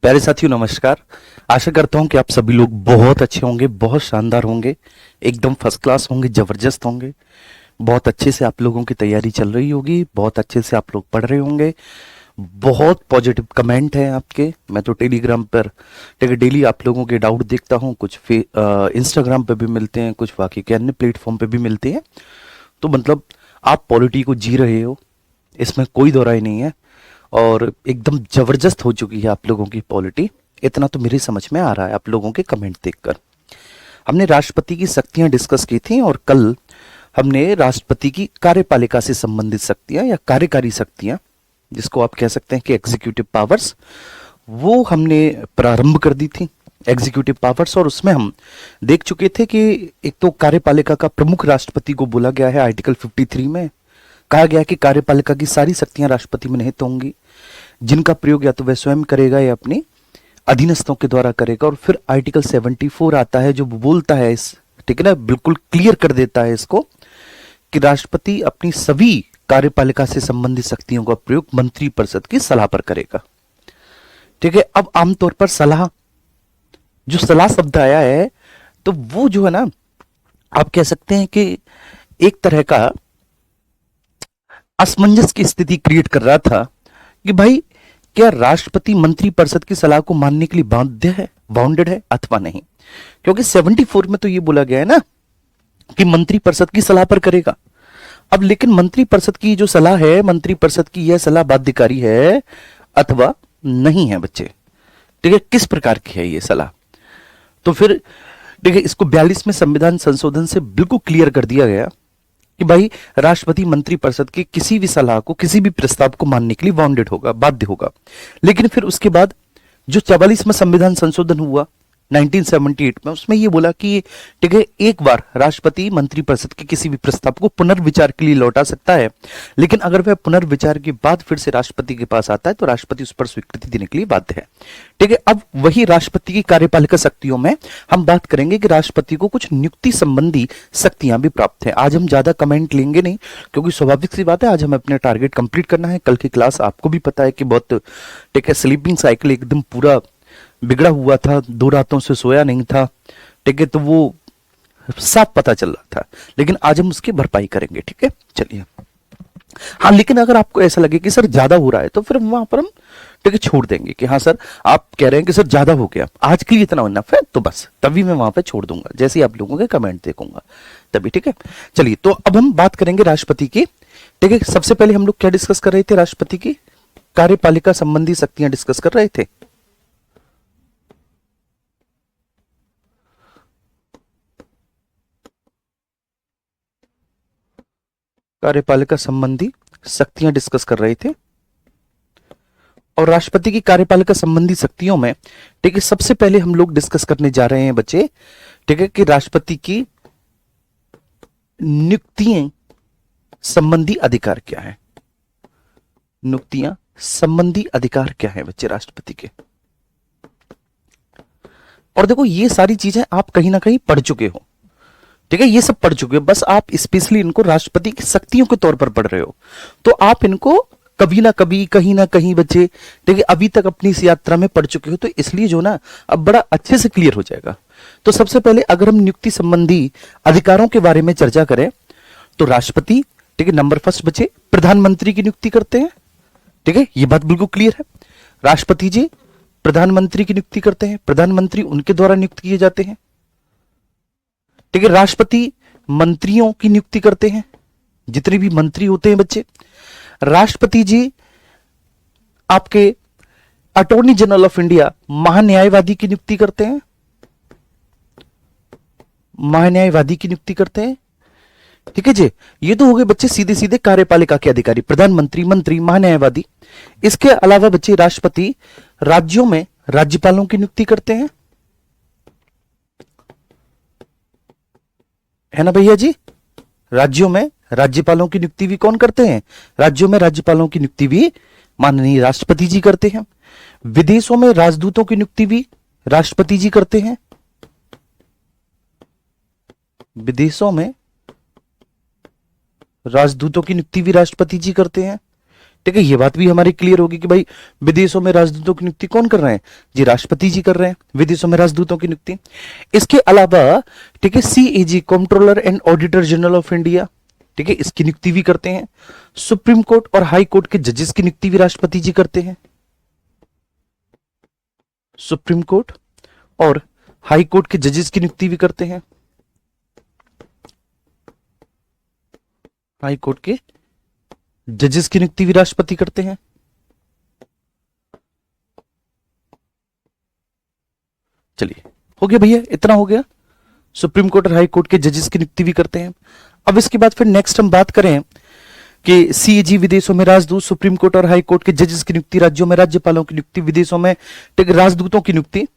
प्यारे साथियों नमस्कार। आशा करता हूं कि आप सभी लोग बहुत अच्छे होंगे, बहुत शानदार होंगे, एकदम फर्स्ट क्लास होंगे, जबरदस्त होंगे। बहुत अच्छे से आप लोगों की तैयारी चल रही होगी, बहुत अच्छे से आप लोग पढ़ रहे होंगे। बहुत पॉजिटिव कमेंट हैं आपके। मैं तो टेलीग्राम पर डेली आप लोगों के डाउट देखता हूं, कुछ इंस्टाग्राम पे भी मिलते हैं, कुछ बाकी के अन्य प्लेटफॉर्म पे भी मिलते हैं। तो मतलब आप पॉलिटी को जी रहे हो, इसमें कोई दो राय नहीं है। और एकदम जबरदस्त हो चुकी है आप लोगों की पॉलिटी, इतना तो मेरी समझ में आ रहा है आप लोगों के कमेंट देखकर। हमने राष्ट्रपति की शक्तियां डिस्कस की थी और कल हमने राष्ट्रपति की कार्यपालिका से संबंधित शक्तियां या कार्यकारी शक्तियां, जिसको आप कह सकते हैं कि एग्जीक्यूटिव पावर्स, वो हमने प्रारंभ कर दी थी। एग्जीक्यूटिव पावर्स, और उसमें हम देख चुके थे कि एक तो कार्यपालिका का प्रमुख राष्ट्रपति को बोला गया है। आर्टिकल 53 में कहा गया है कि कार्यपालिका की सारी शक्तियां राष्ट्रपति में निहित होंगी, जिनका प्रयोग या तो वह स्वयं करेगा या अपने अधीनस्थों के द्वारा करेगा। और फिर आर्टिकल 74 आता है जो बोलता है इस, ठीक है ना, बिल्कुल क्लियर कर देता है इसको कि राष्ट्रपति अपनी सभी कार्यपालिका से संबंधित शक्तियों का प्रयोग मंत्रिपरिषद की सलाह पर करेगा। ठीक है। अब आमतौर पर सलाह, जो सलाह शब्द आया है, तो वो जो है ना, आप कह सकते हैं कि एक तरह का असमंजस की स्थिति क्रिएट कर रहा था कि भाई क्या राष्ट्रपति मंत्रिपरिषद की सलाह को मानने के लिए बाध्य है, बाउंडेड है अथवा नहीं। क्योंकि 74 में तो ये बोला गया है ना कि मंत्रिपरिषद की सलाह पर करेगा। अब लेकिन मंत्रिपरिषद की जो सलाह है, मंत्रिपरिषद की यह सलाह बाध्यकारी है अथवा नहीं है बच्चे। ठीक है, किस प्रकार की है ये सलाह? तो फिर ठीक है, इसको 42वें संविधान संशोधन से बिल्कुल क्लियर कर दिया गया कि भाई राष्ट्रपति मंत्रिपरिषद की किसी भी सलाह को, किसी भी प्रस्ताव को मानने के लिए बाउंडेड होगा, बाध्य होगा। लेकिन फिर उसके बाद जो 44वां संविधान संशोधन हुआ 1978 में, उसमें ये बोला कि ठीक है, एक बार राष्ट्रपति मंत्रिपरिषद के किसी भी प्रस्ताव को पुनर्विचार के लिए लौटा सकता है, लेकिन अगर वह पुनर्विचार के बाद फिर से राष्ट्रपति के पास आता है तो राष्ट्रपति उस पर स्वीकृति देने के लिए बाध्य है। ठीक है। अब वही राष्ट्रपति की कार्यपालिका शक्तियों में हम बात करेंगे कि राष्ट्रपति को कुछ नियुक्ति संबंधी शक्तियां भी प्राप्त है। आज हम ज्यादा कमेंट लेंगे नहीं, क्योंकि स्वाभाविक सी बात है, आज हमें अपने टारगेट कंप्लीट करना है। कल की क्लास आपको भी पता है कि बहुत, ठीक है, स्लीपिंग साइकिल एकदम पूरा बिगड़ा हुआ था, 2 रातों से सोया नहीं था। ठीक है, तो वो साफ पता चल रहा था, लेकिन आज हम उसकी भरपाई करेंगे। ठीक है, चलिए। हाँ, लेकिन अगर आपको ऐसा लगे कि सर ज्यादा हो रहा है, तो फिर वहां पर हम ठीक है छोड़ देंगे कि हाँ सर आप कह रहे हैं कि सर ज्यादा हो गया, आज के लिए इतना इनफ है, तो बस तभी मैं वहां पे छोड़ दूंगा, जैसे ही आप लोगों के कमेंट देखूंगा तभी। ठीक है, चलिए। तो अब हम बात करेंगे राष्ट्रपति की। ठीक है, सबसे पहले हम लोग क्या डिस्कस कर रहे थे? राष्ट्रपति की कार्यपालिका संबंधी शक्तियां डिस्कस कर रहे थे। कार्यपालिका संबंधी शक्तियां डिस्कस कर रहे थे। और राष्ट्रपति की कार्यपालिका संबंधी शक्तियों में, ठीक है, सबसे पहले हम लोग डिस्कस करने जा रहे हैं बच्चे, ठीक है, कि राष्ट्रपति की नियुक्तियां संबंधी अधिकार क्या है। नियुक्तियां संबंधी अधिकार क्या है बच्चे राष्ट्रपति के? और देखो, ये सारी चीजें आप कहीं ना कहीं पढ़ चुके हो। ठीक है, ये सब पढ़ चुके हो, बस आप स्पेशली इनको राष्ट्रपति की शक्तियों के तौर पर पढ़ रहे हो। तो आप इनको कभी ना कभी, कहीं ना कहीं बच्चे, ठीक है, अभी तक अपनी इस यात्रा में पढ़ चुके हो, तो इसलिए जो ना अब बड़ा अच्छे से क्लियर हो जाएगा। तो सबसे पहले अगर हम नियुक्ति संबंधी अधिकारों के बारे में चर्चा करें, तो राष्ट्रपति, ठीक है, नंबर फर्स्ट बच्चे प्रधानमंत्री की नियुक्ति करते हैं। ठीक है, ये बात बिल्कुल क्लियर है। राष्ट्रपति जी प्रधानमंत्री की नियुक्ति करते हैं, प्रधानमंत्री उनके द्वारा नियुक्त किए जाते हैं। ठीक है, राष्ट्रपति मंत्रियों की नियुक्ति करते हैं, जितने भी मंत्री होते हैं बच्चे। राष्ट्रपति जी आपके अटॉर्नी जनरल ऑफ इंडिया, महान्यायवादी की नियुक्ति करते हैं, महान्यायवादी की नियुक्ति करते हैं। ठीक है जी, ये तो हो गए बच्चे सीधे सीधे कार्यपालिका के अधिकारी, प्रधानमंत्री, मंत्री, महान्यायवादी। इसके अलावा बच्चे राष्ट्रपति राज्यों में राज्यपालों की नियुक्ति करते हैं, है ना भैया जी? राज्यों में राज्यपालों की नियुक्ति भी कौन करते हैं? राज्यों में राज्यपालों की नियुक्ति भी माननीय राष्ट्रपति जी करते हैं। विदेशों में राजदूतों की नियुक्ति भी राष्ट्रपति जी करते हैं। विदेशों में राजदूतों की नियुक्ति भी राष्ट्रपति जी करते हैं। ठीक है, ये बात भी हमारी क्लियर होगी कि भाई विदेशों में राजदूतों की नियुक्ति कौन कर रहे हैं? जी राष्ट्रपति जी कर रहे हैं विदेशों में राजदूतों की नियुक्ति। इसके अलावा ठीक है, CAG controller and auditor general of India, ठीक है, इसकी नियुक्ति भी करते हैं। सुप्रीम कोर्ट और हाई कोर्ट के जजेस की नियुक्ति भी राष्ट्रपति जी करते हैं। सुप्रीम कोर्ट और हाई कोर्ट के जजेस की नियुक्ति भी करते हैं। हाई कोर्ट के जजेस की नियुक्ति भी राष्ट्रपति करते हैं। चलिए हो गया भैया, इतना हो गया। सुप्रीम कोर्ट और हाई कोर्ट के जजेस की नियुक्ति भी करते हैं। अब इसके बाद फिर नेक्स्ट हम बात करें कि सीएजी विदेशों में राजदूत, सुप्रीम कोर्ट और हाई कोर्ट के जजेस की नियुक्ति, राज्यों में राज्यपालों की नियुक्ति, विदेशों में राजदूतों की नियुक्ति,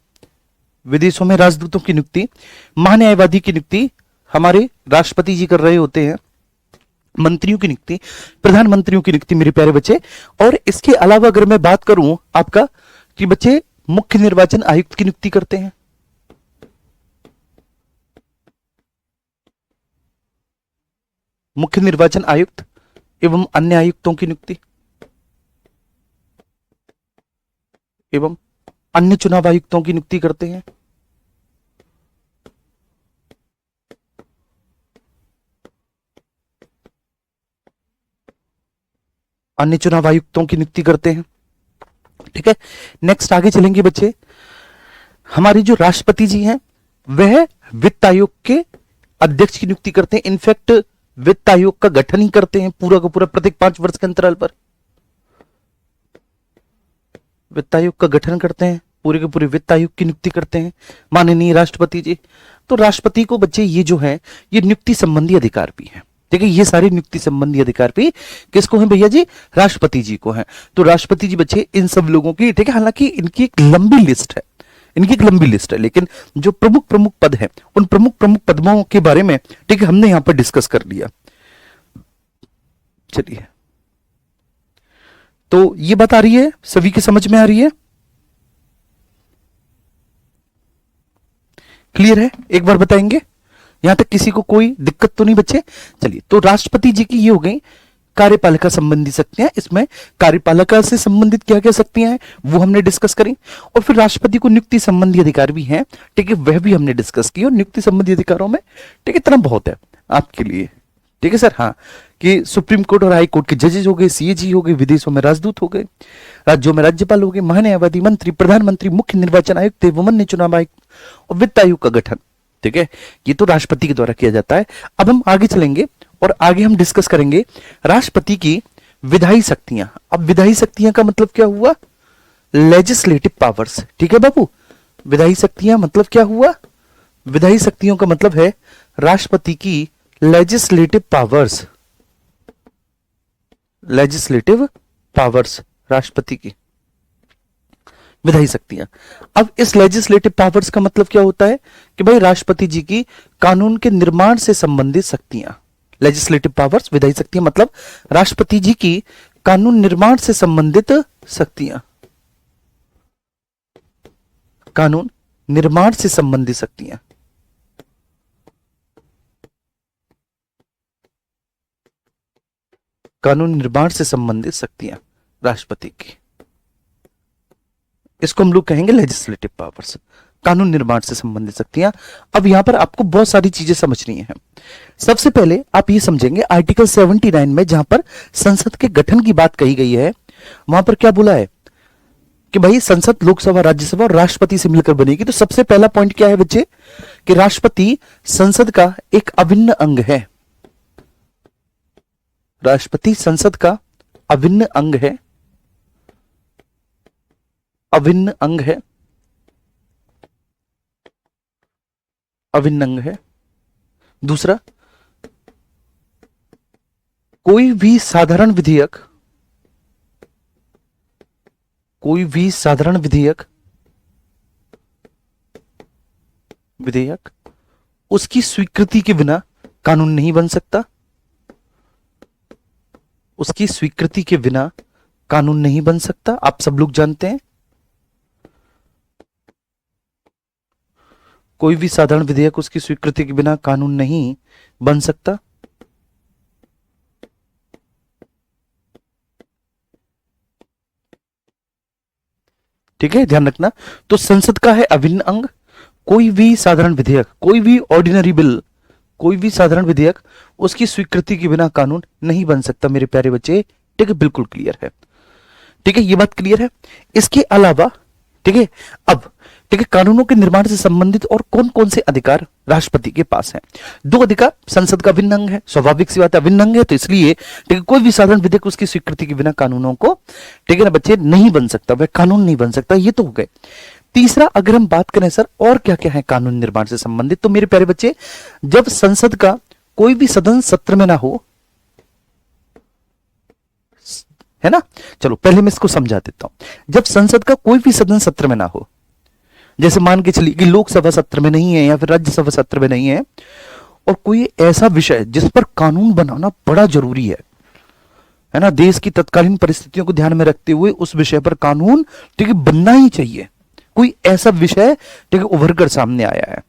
विदेशों में राजदूतों की नियुक्ति, महान्यायवादी की नियुक्ति हमारे राष्ट्रपति जी कर रहे होते हैं, मंत्रियों की नियुक्ति, प्रधानमंत्रियों की नियुक्ति मेरे प्यारे बच्चे। और इसके अलावा अगर मैं बात करूं आपका कि बच्चे मुख्य निर्वाचन आयुक्त की नियुक्ति करते हैं। मुख्य निर्वाचन आयुक्त एवं अन्य आयुक्तों की नियुक्ति एवं अन्य चुनाव आयुक्तों की नियुक्ति करते हैं। अन्य चुनाव आयुक्तों की नियुक्ति करते हैं। ठीक है, नेक्स्ट आगे चलेंगे बच्चे। हमारे जो राष्ट्रपति जी हैं वह वित्त आयोग के अध्यक्ष की नियुक्ति करते हैं। इनफैक्ट वित्त आयोग का गठन ही करते हैं पूरा का पूरा प्रत्येक 5 वर्ष के अंतराल पर। वित्त आयोग का गठन करते हैं, पूरे के पूरे वित्त आयोग की नियुक्ति करते हैं माननीय राष्ट्रपति जी। तो राष्ट्रपति को बच्चे ये जो है ये नियुक्ति संबंधी अधिकार भी है। ठीक है, ये सारे नियुक्ति संबंधी अधिकार भी किसको हैं भैया जी? राष्ट्रपति जी को हैं। तो राष्ट्रपति जी बच्चे इन सब लोगों की, ठीक है, हालांकि इनकी एक लंबी लिस्ट है, इनकी एक लंबी लिस्ट है, लेकिन जो प्रमुख प्रमुख पद हैं उन प्रमुख प्रमुख पदों के बारे में ठीक है हमने यहां पर डिस्कस कर लिया। चलिए, तो ये बात आ रही है, सभी की समझ में आ रही है? क्लियर है? एक बार बताएंगे, यहां तक किसी को कोई दिक्कत तो नहीं बच्चे? चलिए, तो राष्ट्रपति जी की ये हो गई कार्यपालिका संबंधी शक्तियां। इसमें कार्यपालिका से संबंधित क्या क्या शक्तियां हैं वो हमने डिस्कस करी। और फिर राष्ट्रपति को नियुक्ति संबंधी अधिकार भी हैं, ठीक है, वह भी हमने डिस्कस की। और नियुक्ति संबंधी अधिकारों में ठीक है इतना बहुत है आपके लिए, ठीक है सर। हाँ, कि सुप्रीम कोर्ट और हाई कोर्ट के जजेस हो गए, सीएजी हो गए, विदेशों में राजदूत हो गए, राज्यों में राज्यपाल हो गए, महान्यायवादी, मंत्री, प्रधानमंत्री, मुख्य निर्वाचन आयुक्त एवं अन्य चुनाव आयुक्त और वित्त आयोग का गठन। ठीक है, ये तो राष्ट्रपति के द्वारा किया जाता है। अब हम आगे चलेंगे और आगे हम डिस्कस करेंगे राष्ट्रपति की विधायी शक्तियां। अब विधायी शक्तियां का मतलब क्या हुआ? Legislative powers. ठीक है बाबू, विधायी शक्तियां मतलब क्या हुआ? विधायी शक्तियों का मतलब है राष्ट्रपति की लेजिस्लेटिव पावर्स। लेजिस्लेटिव पावर्स, राष्ट्रपति की विधायी शक्तियां। अब इस लेजिस्लेटिव पावर्स का मतलब क्या होता है कि भाई राष्ट्रपति जी की कानून के निर्माण से संबंधित शक्तियां। लेजिस्लेटिव पावर्स, विधायी शक्तियां मतलब राष्ट्रपति जी की कानून निर्माण से संबंधित शक्तियां। कानून निर्माण से संबंधित शक्तियां। कानून निर्माण से संबंधित शक्तियां राष्ट्रपति की, इसको हम लोग कहेंगे लेजिस्लेटिव पावर्स, कानून निर्माण से संबंधित शक्तियां। अब यहां पर आपको बहुत सारी चीजें समझनी है। सबसे पहले आप ये समझेंगे आर्टिकल 79 में जहां पर संसद के गठन की बात कही गई है, वहां पर क्या बोला है कि भाई संसद लोकसभा, राज्यसभा और राष्ट्रपति से मिलकर बनेगी। तो सबसे पहला पॉइंट क्या है बच्चे कि राष्ट्रपति संसद का एक अभिन्न अंग है। राष्ट्रपति संसद का अभिन्न अंग है, अभिन्न अंग है, अभिन्न अंग है। दूसरा, कोई भी साधारण विधेयक, कोई भी साधारण विधेयक उसकी स्वीकृति के बिना कानून नहीं बन सकता। उसकी स्वीकृति के बिना कानून नहीं बन सकता, आप सब लोग जानते हैं। कोई भी साधारण विधेयक उसकी स्वीकृति के बिना कानून नहीं बन सकता। ठीक है, ध्यान रखना। तो संसद का है अभिन्न अंग। कोई भी साधारण विधेयक, कोई भी ऑर्डिनरी बिल, कोई भी साधारण विधेयक उसकी स्वीकृति के बिना कानून नहीं बन सकता मेरे प्यारे बच्चे। ठीक है, बिल्कुल क्लियर है। ठीक है, ये बात क्लियर है। इसके अलावा ठीक है, अब ठीक है, कानूनों के निर्माण से संबंधित और कौन कौन से अधिकार राष्ट्रपति के पास हैं? दो अधिकार, संसद का अभिन्न अंग है, स्वाभाविक सी बात है, अभिन्न अंग है, तो इसलिए ठीक है, कोई भी साधारण विधेयक उसकी स्वीकृति के बिना कानूनों को ठीक है ना बच्चे नहीं बन सकता, वह कानून नहीं बन सकता। ये तो हो गए। तीसरा, अगर हम बात करें सर और क्या क्या है कानून निर्माण से संबंधित, तो मेरे प्यारे बच्चे, जब संसद का कोई भी सदन सत्र में ना हो, है ना, चलो पहले मैं इसको समझा देता हूं। जब संसद का कोई भी सदन सत्र में ना हो, जैसे मान के चलिए कि लोकसभा सत्र में नहीं है या फिर राज्यसभा सत्र में नहीं है, और कोई ऐसा विषय जिस पर कानून बनाना बड़ा जरूरी है ना, देश की तत्कालीन परिस्थितियों को ध्यान में रखते हुए उस विषय पर कानून ठीक है बनना ही चाहिए, कोई ऐसा विषय ठीक है उभर कर सामने आया है,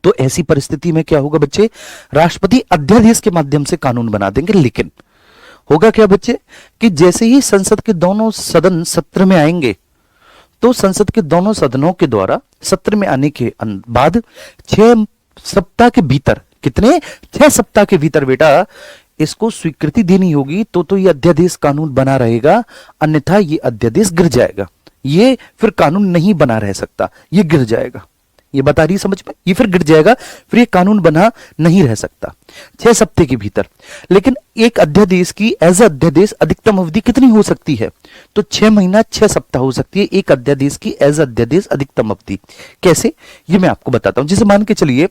तो ऐसी परिस्थिति में क्या होगा बच्चे, राष्ट्रपति अध्यादेश के माध्यम से कानून बना देंगे। लेकिन होगा क्या बच्चे कि जैसे ही संसद के दोनों सदन सत्र में आएंगे, तो संसद के दोनों सदनों के द्वारा सत्र में आने के बाद 6 सप्ताह के भीतर, कितने, 6 सप्ताह के भीतर बेटा इसको स्वीकृति देनी होगी, तो ये अध्यादेश कानून बना रहेगा, अन्यथा ये अध्यादेश गिर जाएगा, ये फिर कानून नहीं बना रह सकता, ये गिर जाएगा। ये बता रही समझ में, ये फिर गिर जाएगा, फिर ये कानून बना नहीं रह सकता 6 सप्ताह के भीतर। लेकिन एक अध्यादेश की एज अध्यादेश अधिकतम अवधि कितनी हो सकती है, तो 6 महीना 6 सप्ताह हो सकती है एक अध्यादेश की एज अध्यादेश अधिकतम अवधि। कैसे, ये मैं आपको बताता हूं। जैसे मान के चलिए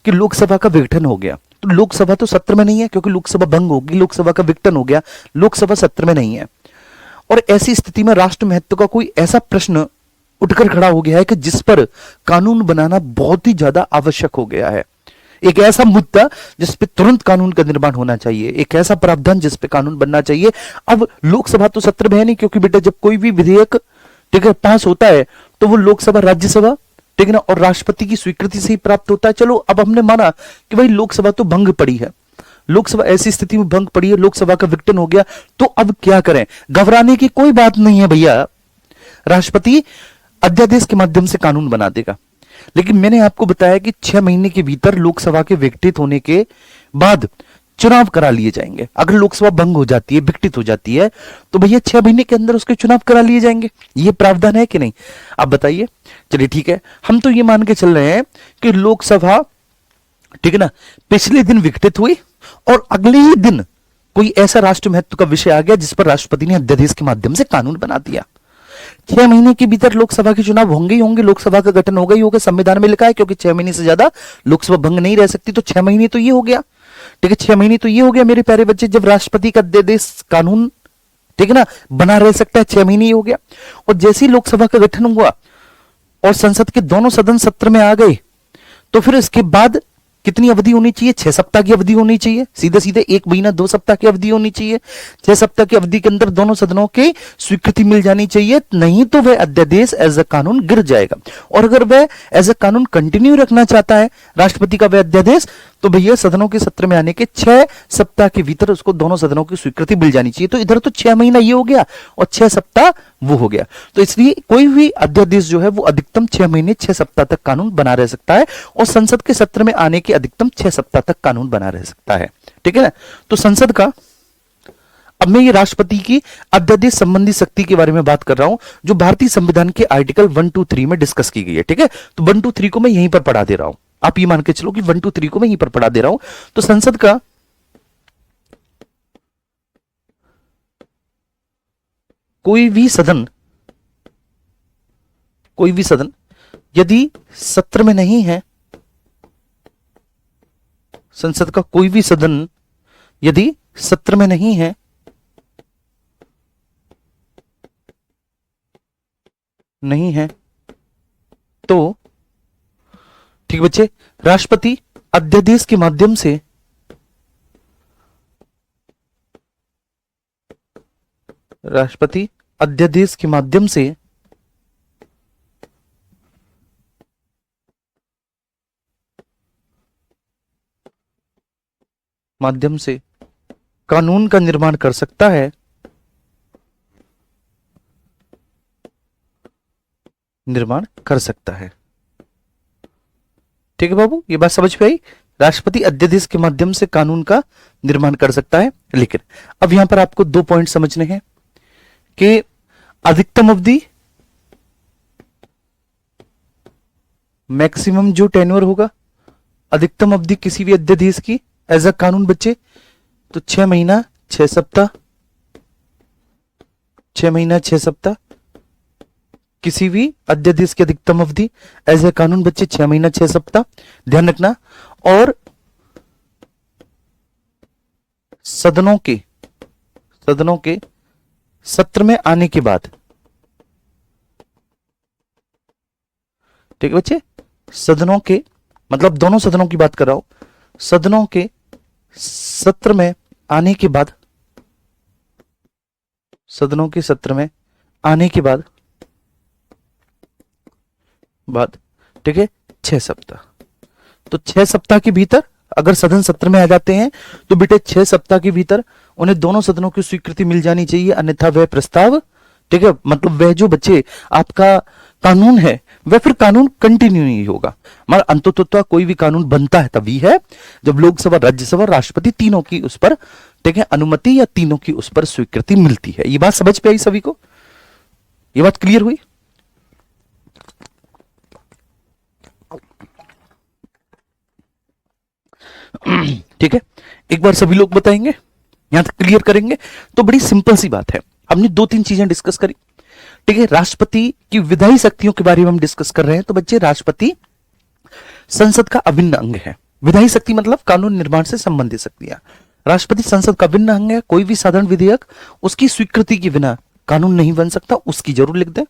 कि लोकसभा का विघटन हो गया, तो लोकसभा तो सत्र में नहीं है क्योंकि लोकसभा भंग होगी, लोकसभा का विघटन हो गया, लोकसभा सत्र में नहीं है, और ऐसी स्थिति में राष्ट्र महत्व का कोई ऐसा प्रश्न उठकर खड़ा हो गया है कि जिस पर कानून बनाना बहुत ही ज्यादा आवश्यक हो गया है, एक ऐसा मुद्दा जिस पे तुरंत कानून का निर्माण होना चाहिए, एक ऐसा प्रावधान जिस पे कानून बनना चाहिए। अब लोकसभा तो सत्र में है नहीं, क्योंकि बेटा जब कोई भी विधेयक ठीक है पास होता है तो वो लोकसभा, राज्यसभा ठीक है ना और राष्ट्रपति की स्वीकृति से ही प्राप्त होता है। चलो अब हमने माना कि भाई लोकसभा तो भंग पड़ी है, लोकसभा ऐसी स्थिति में भंग पड़ी है, लोकसभा का विघटन हो गया, तो अब क्या करें? घबराने की कोई बात नहीं है भैया, राष्ट्रपति अध्यादेश के माध्यम से कानून बना देगा। लेकिन मैंने आपको बताया कि 6 महीने के भीतर लोकसभा के विघटित होने के बाद चुनाव करा लिए जाएंगे। अगर लोकसभा भंग हो जाती है, विघटित हो जाती है, तो भैया 6 महीने के अंदर उसके चुनाव करा लिए जाएंगे। ये प्रावधान है कि नहीं, आप बताइए। चलिए ठीक है, हम तो ये मान के चल रहे हैं कि लोकसभा ठीक है ना पिछले दिन विघटित हुई और अगले ही दिन कोई ऐसा राष्ट्र महत्व का विषय आ गया जिस पर राष्ट्रपति ने अध्यादेश के माध्यम से कानून बना दिया। 6 महीने के भीतर लोकसभा के चुनाव होंगे ही होंगे, लोकसभा का गठन होगा ही होगा, संविधान में लिखा है, क्योंकि 6 महीने से ज्यादा लोकसभा भंग नहीं रह सकती। तो 6 महीने तो ये हो गया, ठीक है, 6 महीने तो ये हो गया मेरे प्यारे बच्चे, जब राष्ट्रपति का अध्यादेश कानून ठीक है ना बना रह सकता है, 6 महीने ही हो गया। और जैसे ही लोकसभा का गठन हुआ और संसद के दोनों सदन सत्र में आ गए, तो फिर इसके बाद कितनी अवधि होनी चाहिए? 6 सप्ताह की अवधि होनी चाहिए, सीधे सीधे 1 महीना 2 सप्ताह की अवधि होनी चाहिए। 6 सप्ताह की अवधि के अंदर दोनों सदनों की स्वीकृति मिल जानी चाहिए, नहीं तो वह अध्यादेश एज अ कानून गिर जाएगा। और अगर वह एज अ कानून कंटिन्यू रखना चाहता है राष्ट्रपति का वह अध्यादेश, तो भैया सदनों के सत्र में आने के 6 सप्ताह के भीतर उसको दोनों सदनों की स्वीकृति मिल जानी चाहिए। तो इधर तो 6 महीना ये हो गया और 6 सप्ताह वो हो गया। तो इसलिए कोई भी अध्यादेश जो है वो अधिकतम 6 महीने 6 सप्ताह तक कानून बना रह सकता है, और संसद के सत्र में आने के अधिकतम 6 सप्ताह तक कानून बना रह सकता है। ठीक है ना, तो संसद का, अब मैं ये राष्ट्रपति की अध्यादेश संबंधी शक्ति के बारे में बात कर रहा हूं, जो भारतीय संविधान के आर्टिकल 1, 2, 3 में डिस्कस की गई है। ठीक है, तो 1, 2, 3 को मैं यहीं पर पढ़ा दे रहा हूं, आप ये मान के चलो कि 1, 2, 3 को मैं यहीं पर पढ़ा दे रहा हूं। तो संसद का कोई भी सदन यदि सत्र में नहीं है, संसद का कोई भी सदन यदि सत्र में नहीं है, तो ठीक बच्चे, राष्ट्रपति अध्यादेश के माध्यम से कानून का निर्माण कर सकता है, निर्माण कर सकता है। ठीक है बाबू, ये बात समझ में आई। राष्ट्रपति अध्यादेश के माध्यम से कानून का निर्माण कर सकता है। लेकिन अब यहां पर आपको 2 पॉइंट समझने हैं कि अधिकतम अवधि, मैक्सिमम जो टेन्योर होगा, अधिकतम अवधि किसी भी अध्यादेश की एज अ कानून बच्चे तो 6 महीना 6 सप्ताह, 6 महीना 6 सप्ताह किसी भी अध्यादेश की अधिकतम अवधि एज ए कानून बच्चे 6 महीना 6 सप्ताह, ध्यान रखना। और सदनों के सत्र में आने के बाद, ठीक है बच्चे, सदनों के मतलब दोनों सदनों की बात कर रहा हूं, सदनों के सत्र में आने के बाद, सदनों के सत्र में आने के बाद ठीक है 6 सप्ताह। तो 6 सप्ताह के भीतर अगर सदन सत्र में आ जाते हैं तो बेटे 6 सप्ताह के भीतर उन्हें दोनों सदनों की स्वीकृति मिल जानी चाहिए, अन्यथा वह प्रस्ताव, ठीक है, मतलब वह जो बच्चे आपका कानून है वह फिर कानून कंटिन्यू नहीं होगा। मगर अंततः कोई भी कानून बनता है तभी है जब लोकसभा, राज्यसभा, राष्ट्रपति तीनों की उस पर, ठीक है, अनुमति या तीनों की उस पर स्वीकृति मिलती है। ये बात समझ पे आई सभी को? ये बात क्लियर हुई? ठीक है, एक बार सभी लोग बताएंगे, यहां तक क्लियर करेंगे। तो बड़ी सिंपल सी बात है, हमने 2-3 चीजें डिस्कस करी। ठीक है, राष्ट्रपति की विधायी शक्तियों के बारे में हम डिस्कस कर रहे हैं। तो बच्चे, राष्ट्रपति संसद का अभिन्न अंग है। विधायी शक्ति मतलब कानून निर्माण से संबंधित शक्तियां। राष्ट्रपति संसद का अभिन्न अंग है। कोई भी साधारण विधेयक उसकी स्वीकृति के बिना कानून नहीं बन सकता। उसकी जरूर लिख दें,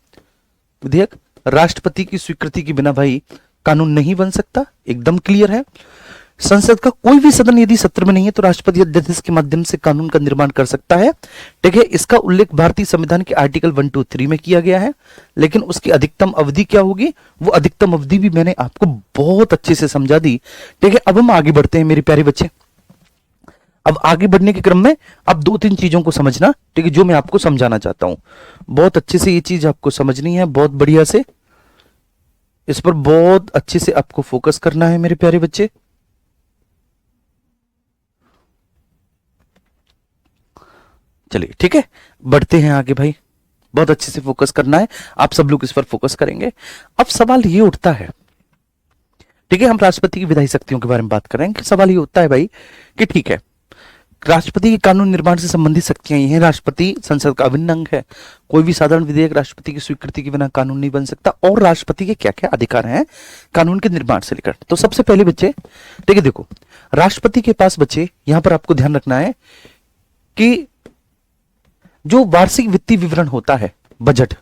विधेयक राष्ट्रपति की स्वीकृति के बिना भाई कानून नहीं बन सकता। एकदम क्लियर है। संसद का कोई भी सदन यदि सत्र में नहीं है तो राष्ट्रपति अध्यादेश के माध्यम से कानून का निर्माण कर सकता है। ठीक है, इसका उल्लेख भारतीय संविधान के आर्टिकल 1, 2, 3 में किया गया है। लेकिन उसकी अधिकतम अवधि क्या होगी, वो अधिकतम अवधि भी मैंने आपको बहुत अच्छे से समझा दी। ठीक है, अब हम आगे बढ़ते हैं मेरे प्यारे बच्चे। अब आगे बढ़ने के क्रम में अब 2-3 चीजों को समझना, ठीक है, जो मैं आपको समझाना चाहता हूं। बहुत अच्छे से ये चीज आपको समझनी है, बहुत बढ़िया से इस पर बहुत अच्छे से आपको फोकस करना है मेरे प्यारे बच्चे। चलिए ठीक है, बढ़ते हैं आगे भाई। बहुत अच्छे से फोकस करना है, आप सब लोग इस पर फोकस करेंगे। अब सवाल ये उठता है, ठीक है, हम राष्ट्रपति की विधायी शक्तियों के बारे में बात कर रहे हैं। सवाल ये उठता है भाई कि ठीक है, राष्ट्रपति के कानून निर्माण से संबंधित शक्तियां ये हैं। राष्ट्रपति संसद का अभिन्न अंग है। कोई भी साधारण विधेयक राष्ट्रपति की स्वीकृति के बिना कानून नहीं बन सकता। और राष्ट्रपति के क्या क्या अधिकार हैं कानून के निर्माण से लेकर। तो सबसे पहले बच्चे, ठीक है, देखो, राष्ट्रपति के पास बच्चे यहां पर आपको ध्यान रखना है कि जो वार्षिक वित्तीय विवरण होता है, बजट,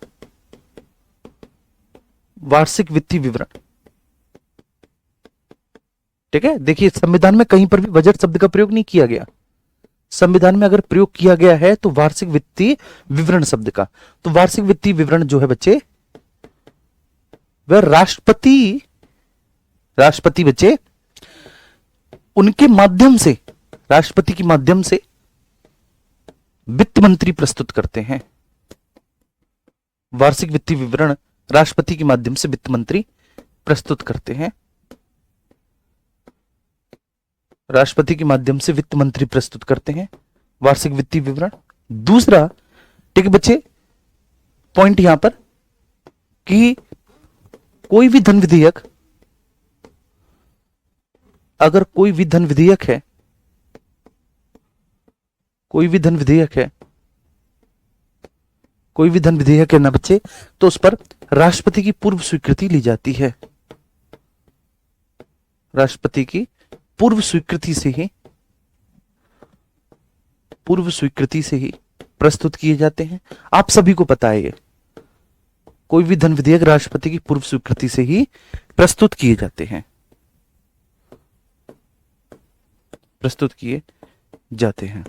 वार्षिक वित्तीय विवरण, ठीक है, देखिए संविधान में कहीं पर भी बजट शब्द का प्रयोग नहीं किया गया। संविधान में अगर प्रयोग किया गया है तो वार्षिक वित्तीय विवरण शब्द का। तो वार्षिक वित्तीय विवरण जो है बच्चे, वह राष्ट्रपति बच्चे उनके माध्यम से, राष्ट्रपति के माध्यम से वित्त मंत्री प्रस्तुत करते हैं। वार्षिक वित्तीय विवरण राष्ट्रपति के माध्यम से वित्त मंत्री प्रस्तुत करते हैं। राष्ट्रपति के माध्यम से वित्त मंत्री प्रस्तुत करते हैं वार्षिक वित्तीय विवरण। दूसरा, ठीक है बच्चे, पॉइंट यहां पर कि कोई भी धन विधेयक, अगर कोई भी धन विधेयक है, कोई भी धन विधेयक है, कोई भी धन विधेयक है ना बच्चे, तो उस पर राष्ट्रपति की पूर्व स्वीकृति ली जाती है। राष्ट्रपति की पूर्व स्वीकृति से ही प्रस्तुत किए जाते हैं। आप सभी को पता है ये, कोई भी धन विधेयक राष्ट्रपति की पूर्व स्वीकृति से ही प्रस्तुत किए जाते हैं, प्रस्तुत किए जाते हैं।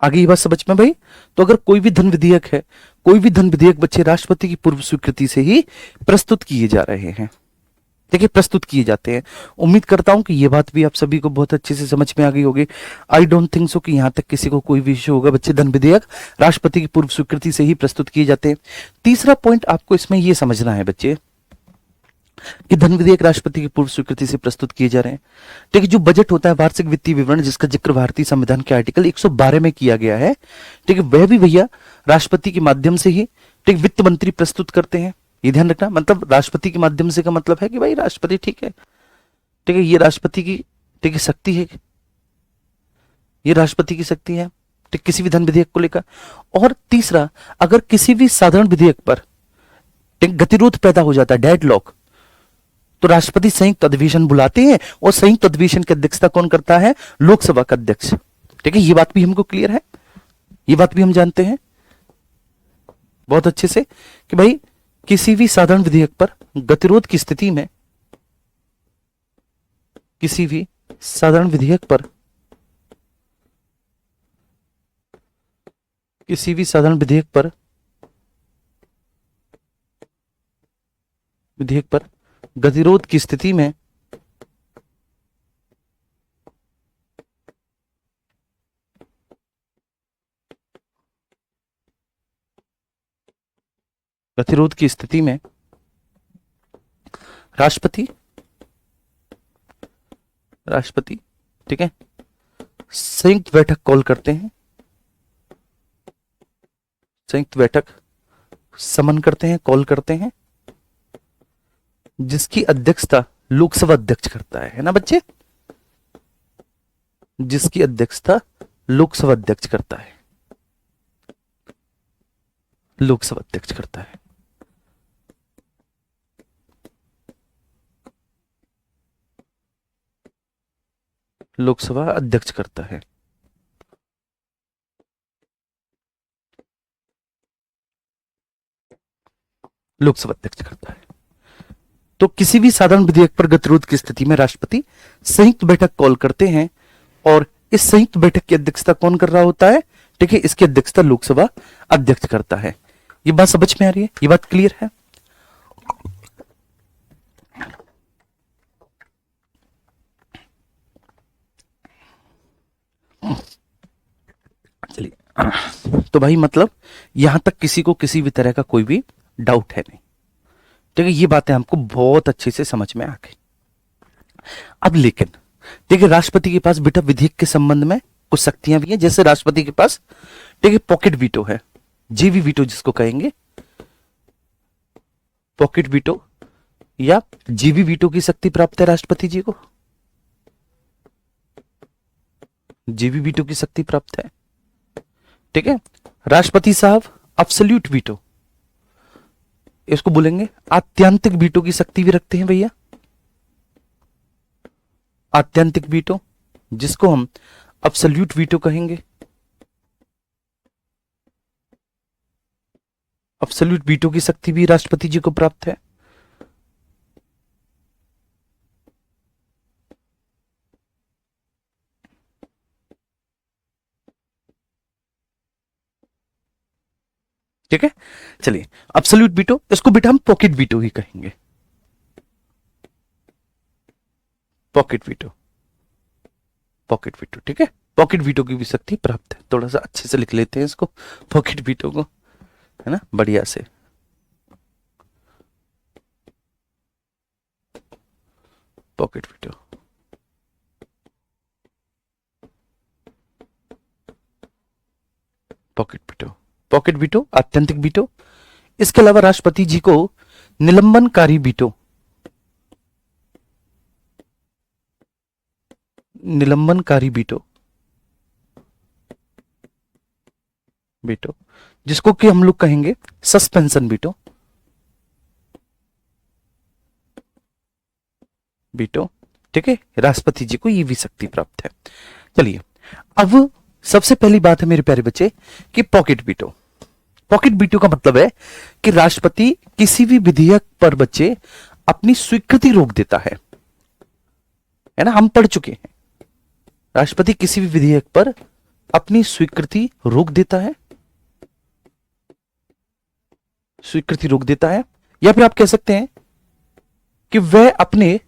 आगे ये बात समझ में भाई। तो अगर कोई भी धन विधेयक है, कोई भी धन विधेयक बच्चे राष्ट्रपति की पूर्व स्वीकृति से ही प्रस्तुत किए जा रहे हैं। देखिए प्रस्तुत किए जाते हैं। उम्मीद करता हूं कि ये बात भी आप सभी को बहुत अच्छे से समझ में आ गई होगी। आई डोंट थिंक सो कि यहां तक किसी को कोई भी इश्यू होगा बच्चे। धन विधेयक राष्ट्रपति की पूर्व स्वीकृति से ही प्रस्तुत किए जाते हैं। तीसरा पॉइंट आपको इसमें यह समझना है बच्चे कि धन विधेयक राष्ट्रपति की पूर्व स्वीकृति से प्रस्तुत किए जा रहे हैं। ठीक है, जो बजट होता है वार्षिक वित्तीय विवरण जिसका जिक्र भारतीय संविधान के आर्टिकल 112 में किया गया है, ठीक है, वह भी भैया राष्ट्रपति के माध्यम से ही, ठीक, वित्त मंत्री प्रस्तुत करते हैं। ये ध्यान रखना, मतलब राष्ट्रपति के माध्यम से का मतलब है कि भाई राष्ट्रपति, ठीक है, ठीक है, ये राष्ट्रपति की, ठीक है, शक्ति है, ये राष्ट्रपति की शक्ति है, ठीक, किसी भी धन विधेयक को लेकर। और तीसरा, अगर किसी भी साधारण विधेयक पर, ठीक, गतिरोध पैदा हो जाता है, डेडलॉक, तो राष्ट्रपति संयुक्त अधिवेशन बुलाते हैं और संयुक्त अधिवेशन की अध्यक्षता कौन करता है? लोकसभा का अध्यक्ष। ठीक है, ये बात भी हमको क्लियर है, ये बात भी हम जानते हैं बहुत अच्छे से कि भाई किसी भी साधारण विधेयक पर गतिरोध की स्थिति में, किसी भी साधारण विधेयक पर, किसी भी साधारण विधेयक पर गतिरोध की स्थिति में राष्ट्रपति, ठीक है, संयुक्त बैठक कॉल करते हैं, संयुक्त बैठक समन करते हैं, कॉल करते हैं, जिसकी अध्यक्षता लोकसभा अध्यक्ष करता है ना बच्चे? जिसकी अध्यक्षता लोकसभा अध्यक्ष करता है, लोकसभा अध्यक्ष करता है। लोकसभा अध्यक्ष करता है। लोकसभा अध्यक्ष करता है। तो किसी भी साधारण विधेयक पर गतिरोध की स्थिति में राष्ट्रपति संयुक्त बैठक कॉल करते हैं और इस संयुक्त बैठक की अध्यक्षता कौन कर रहा होता है? ठीक है, इसकी अध्यक्षता लोकसभा अध्यक्ष करता है। ये बात समझ में आ रही है? ये बात क्लियर है? चलिए, तो भाई मतलब यहां तक किसी को किसी भी तरह का कोई भी डाउट है नहीं। ठीक है, ये बातें हमको बहुत अच्छे से समझ में आ गई। अब लेकिन देखिए, राष्ट्रपति के पास बेटा विधेयक के संबंध में कुछ शक्तियां भी हैं। जैसे राष्ट्रपति के पास, ठीक है, पॉकेट वीटो है, जीवी वीटो जिसको कहेंगे, पॉकेट वीटो या जीवी वीटो की शक्ति प्राप्त है राष्ट्रपति जी को। जीवी वीटो की शक्ति प्राप्त है। ठीक है, राष्ट्रपति साहब अब्सोल्यूट वीटो, इसको बोलेंगे आत्यंतिक वीटो की शक्ति भी रखते हैं भैया। आत्यंतिक वीटो जिसको हम अब्सोल्यूट वीटो कहेंगे। अब्सोल्यूट वीटो की शक्ति भी राष्ट्रपति जी को प्राप्त है। ठीक है, चलिए, अब्सोल्यूट वीटो, इसको बेटा हम पॉकेट वीटो ही कहेंगे। पॉकेट वीटो, पॉकेट वीटो, ठीक है, पॉकेट वीटो की भी शक्ति प्राप्त है। थोड़ा सा अच्छे से लिख लेते हैं इसको, पॉकेट वीटो को, है ना, बढ़िया से। Pocket veto, pocket veto, pocket veto, आत्यंतिक वीटो। इसके अलावा राष्ट्रपति जी को निलंबनकारी वीटो, निलंबनकारी वीटो, वीटो जिसको कि हम लोग कहेंगे सस्पेंशन वीटो, वीटो। ठीक है, राष्ट्रपति जी को ये भी शक्ति प्राप्त है। चलिए, अब सबसे पहली बात है मेरे प्यारे बच्चे कि पॉकेट वीटो। पॉकेट वीटो का मतलब है कि राष्ट्रपति किसी भी विधेयक पर बच्चे अपनी स्वीकृति रोक देता है ना, हम पढ़ चुके हैं। राष्ट्रपति किसी भी विधेयक पर अपनी स्वीकृति रोक देता है, स्वीकृति रोक देता है, या फिर आप कह सकते हैं कि वह अपने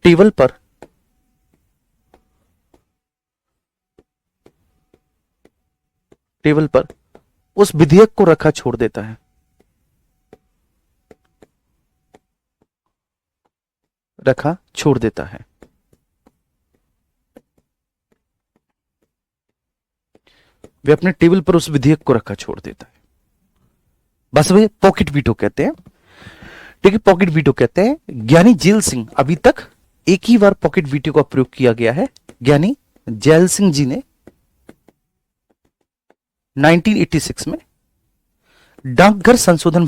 टेबल पर उस विधेयक को रखा छोड़ देता है। रखा छोड़ देता है। वे अपने टेबल पर उस विधेयक को रखा छोड़ देता है। बस वे पॉकेट वीटो कहते हैं। ठीक है, पॉकेट वीटो कहते हैं। ज्ञानी जेल सिंह, अभी तक एक ही बार पॉकेट वीटो का प्रयोग किया गया है। ज्ञानी जेल सिंह जी ने 1986 में डाकघर संशोधन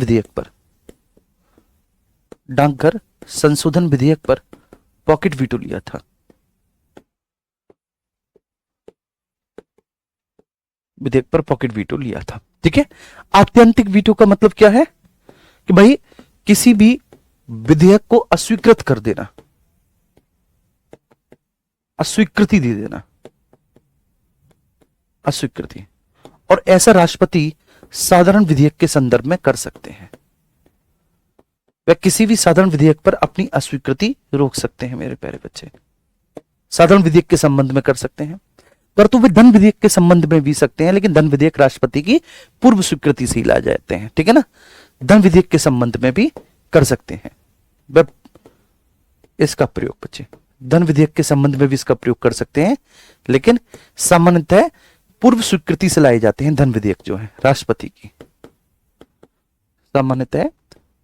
विधेयक पर पॉकेट वीटो लिया था। विधेयक पर पॉकेट वीटो लिया था। ठीक है, आत्यंतिक वीटो का मतलब क्या है कि भाई किसी भी विधेयक को अस्वीकृत कर देना, अस्वीकृति दे देना, अस्वीकृति। और ऐसा राष्ट्रपति साधारण विधेयक के संदर्भ में कर सकते हैं। वह किसी भी साधारण विधेयक पर अपनी अस्वीकृति रोक सकते हैं। मेरे प्यारे बच्चे, साधारण विधेयक के संबंध में कर सकते हैं, पर तो वे धन विधेयक के संबंध में भी सकते हैं, लेकिन धन विधेयक राष्ट्रपति की पूर्व स्वीकृति से ही ला जाते हैं। ठीक है ना, धन विधेयक के संबंध में भी कर सकते हैं इसका प्रयोग। बच्चे, धन विधेयक के संबंध में भी इसका प्रयोग कर सकते हैं, लेकिन सामान्यतः पूर्व स्वीकृति से लाए जाते हैं धन विधेयक जो है राष्ट्रपति की। सामान्यतः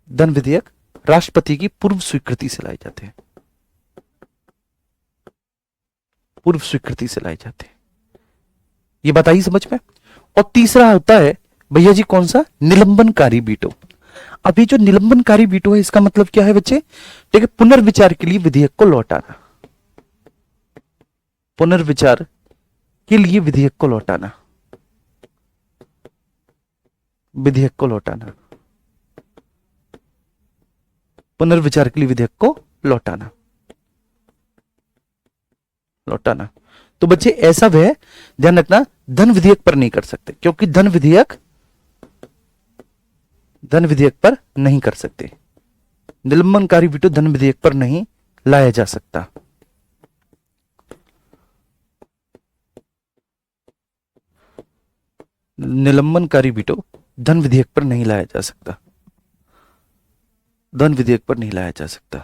धन विधेयक राष्ट्रपति की पूर्व स्वीकृति से लाए जाते हैं। पूर्व स्वीकृति से लाए जाते हैं। ये बताइए समझ में। और तीसरा होता है भैया जी कौन सा? निलंबनकारी वीटो। अब ये जो निलंबनकारी वीटो है, इसका मतलब क्या है बच्चे? ठीक है, पुनर्विचार के लिए विधेयक को लौटाना। पुनर्विचार के लिए विधेयक को लौटाना। विधेयक को लौटाना। पुनर्विचार के लिए विधेयक को लौटाना। लौटाना। तो बच्चे ऐसा वह ध्यान रखना, धन विधेयक पर नहीं कर सकते, क्योंकि धन विधेयक पर नहीं कर सकते। निलंबनकारी वीटो धन विधेयक पर नहीं लाया जा सकता। निलंबनकारी वीटो धन विधेयक पर नहीं लाया जा सकता। धन विधेयक पर नहीं लाया जा सकता।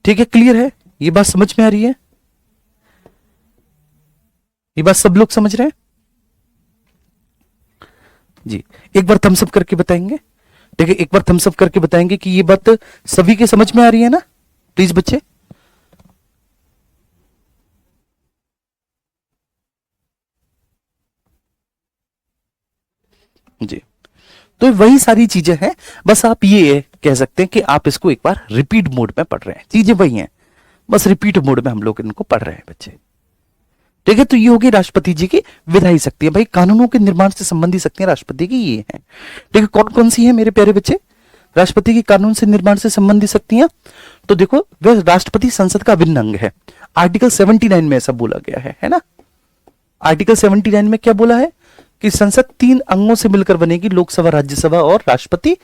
ठीक है, क्लियर है? ये बात समझ में आ रही है? ये बात सब लोग समझ रहे हैं जी? एक बार थम्स अप करके बताएंगे। ठीक है, एक बार थम्स अप करके बताएंगे कि ये बात सभी के समझ में आ रही है ना? प्लीज बच्चे। जी, तो वही सारी चीजें हैं। बस आप ये कह सकते हैं कि आप इसको एक बार रिपीट मोड में पढ़ रहे हैं। चीजें वही हैं, बस रिपीट मोड में हम लोग इनको पढ़ रहे हैं बच्चे। ठीक है, तो ये होगी राष्ट्रपति जी की विधायी शक्ति। भाई कानूनों के निर्माण से संबंधित शक्तियां राष्ट्रपति की ये हैं। ठीक है, कौन कौन सी है मेरे प्यारे बच्चे? राष्ट्रपति की कानून से निर्माण से संबंधित शक्तियां, तो देखो वह राष्ट्रपति संसद का अभिन्न अंग है। आर्टिकल 79 में ऐसा बोला गया है ना? आर्टिकल 79 में क्या बोला है कि संसद 3 अंगों से मिलकर बनेगी, लोकसभा, राज्यसभा और राष्ट्रपति,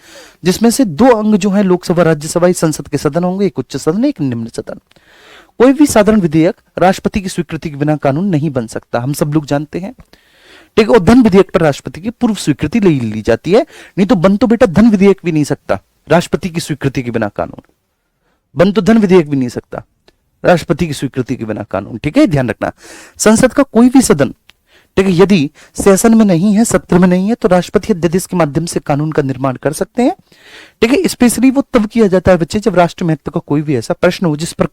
जिसमें से 2 अंग जो है लोकसभा राज्यसभा इस संसद के सदन होंगे, एक उच्च सदन एक निम्न सदन। कोई भी साधारण विधेयक राष्ट्रपति की स्वीकृति के बिना कानून नहीं बन सकता, हम सब लोग जानते हैं। ठीक है, और धन विधेयक पर राष्ट्रपति की पूर्व स्वीकृति ले ली जाती है, नहीं तो बन तो बेटा धन विधेयक भी नहीं सकता राष्ट्रपति की स्वीकृति के बिना कानून। बन तो धन विधेयक भी नहीं सकता राष्ट्रपति की स्वीकृति के बिना कानून। ठीक है, ध्यान रखना। संसद का कोई भी सदन, ठीक है, यदि सेशन में नहीं है, सत्र में नहीं है, तो राष्ट्रपति अध्यादेश के माध्यम से कानून का निर्माण कर सकते हैं। ठीक है, स्पेशली वो तब किया जाता है बच्चे जब राष्ट्र महत्व का कोई भी ऐसा प्रश्न हो जिस पर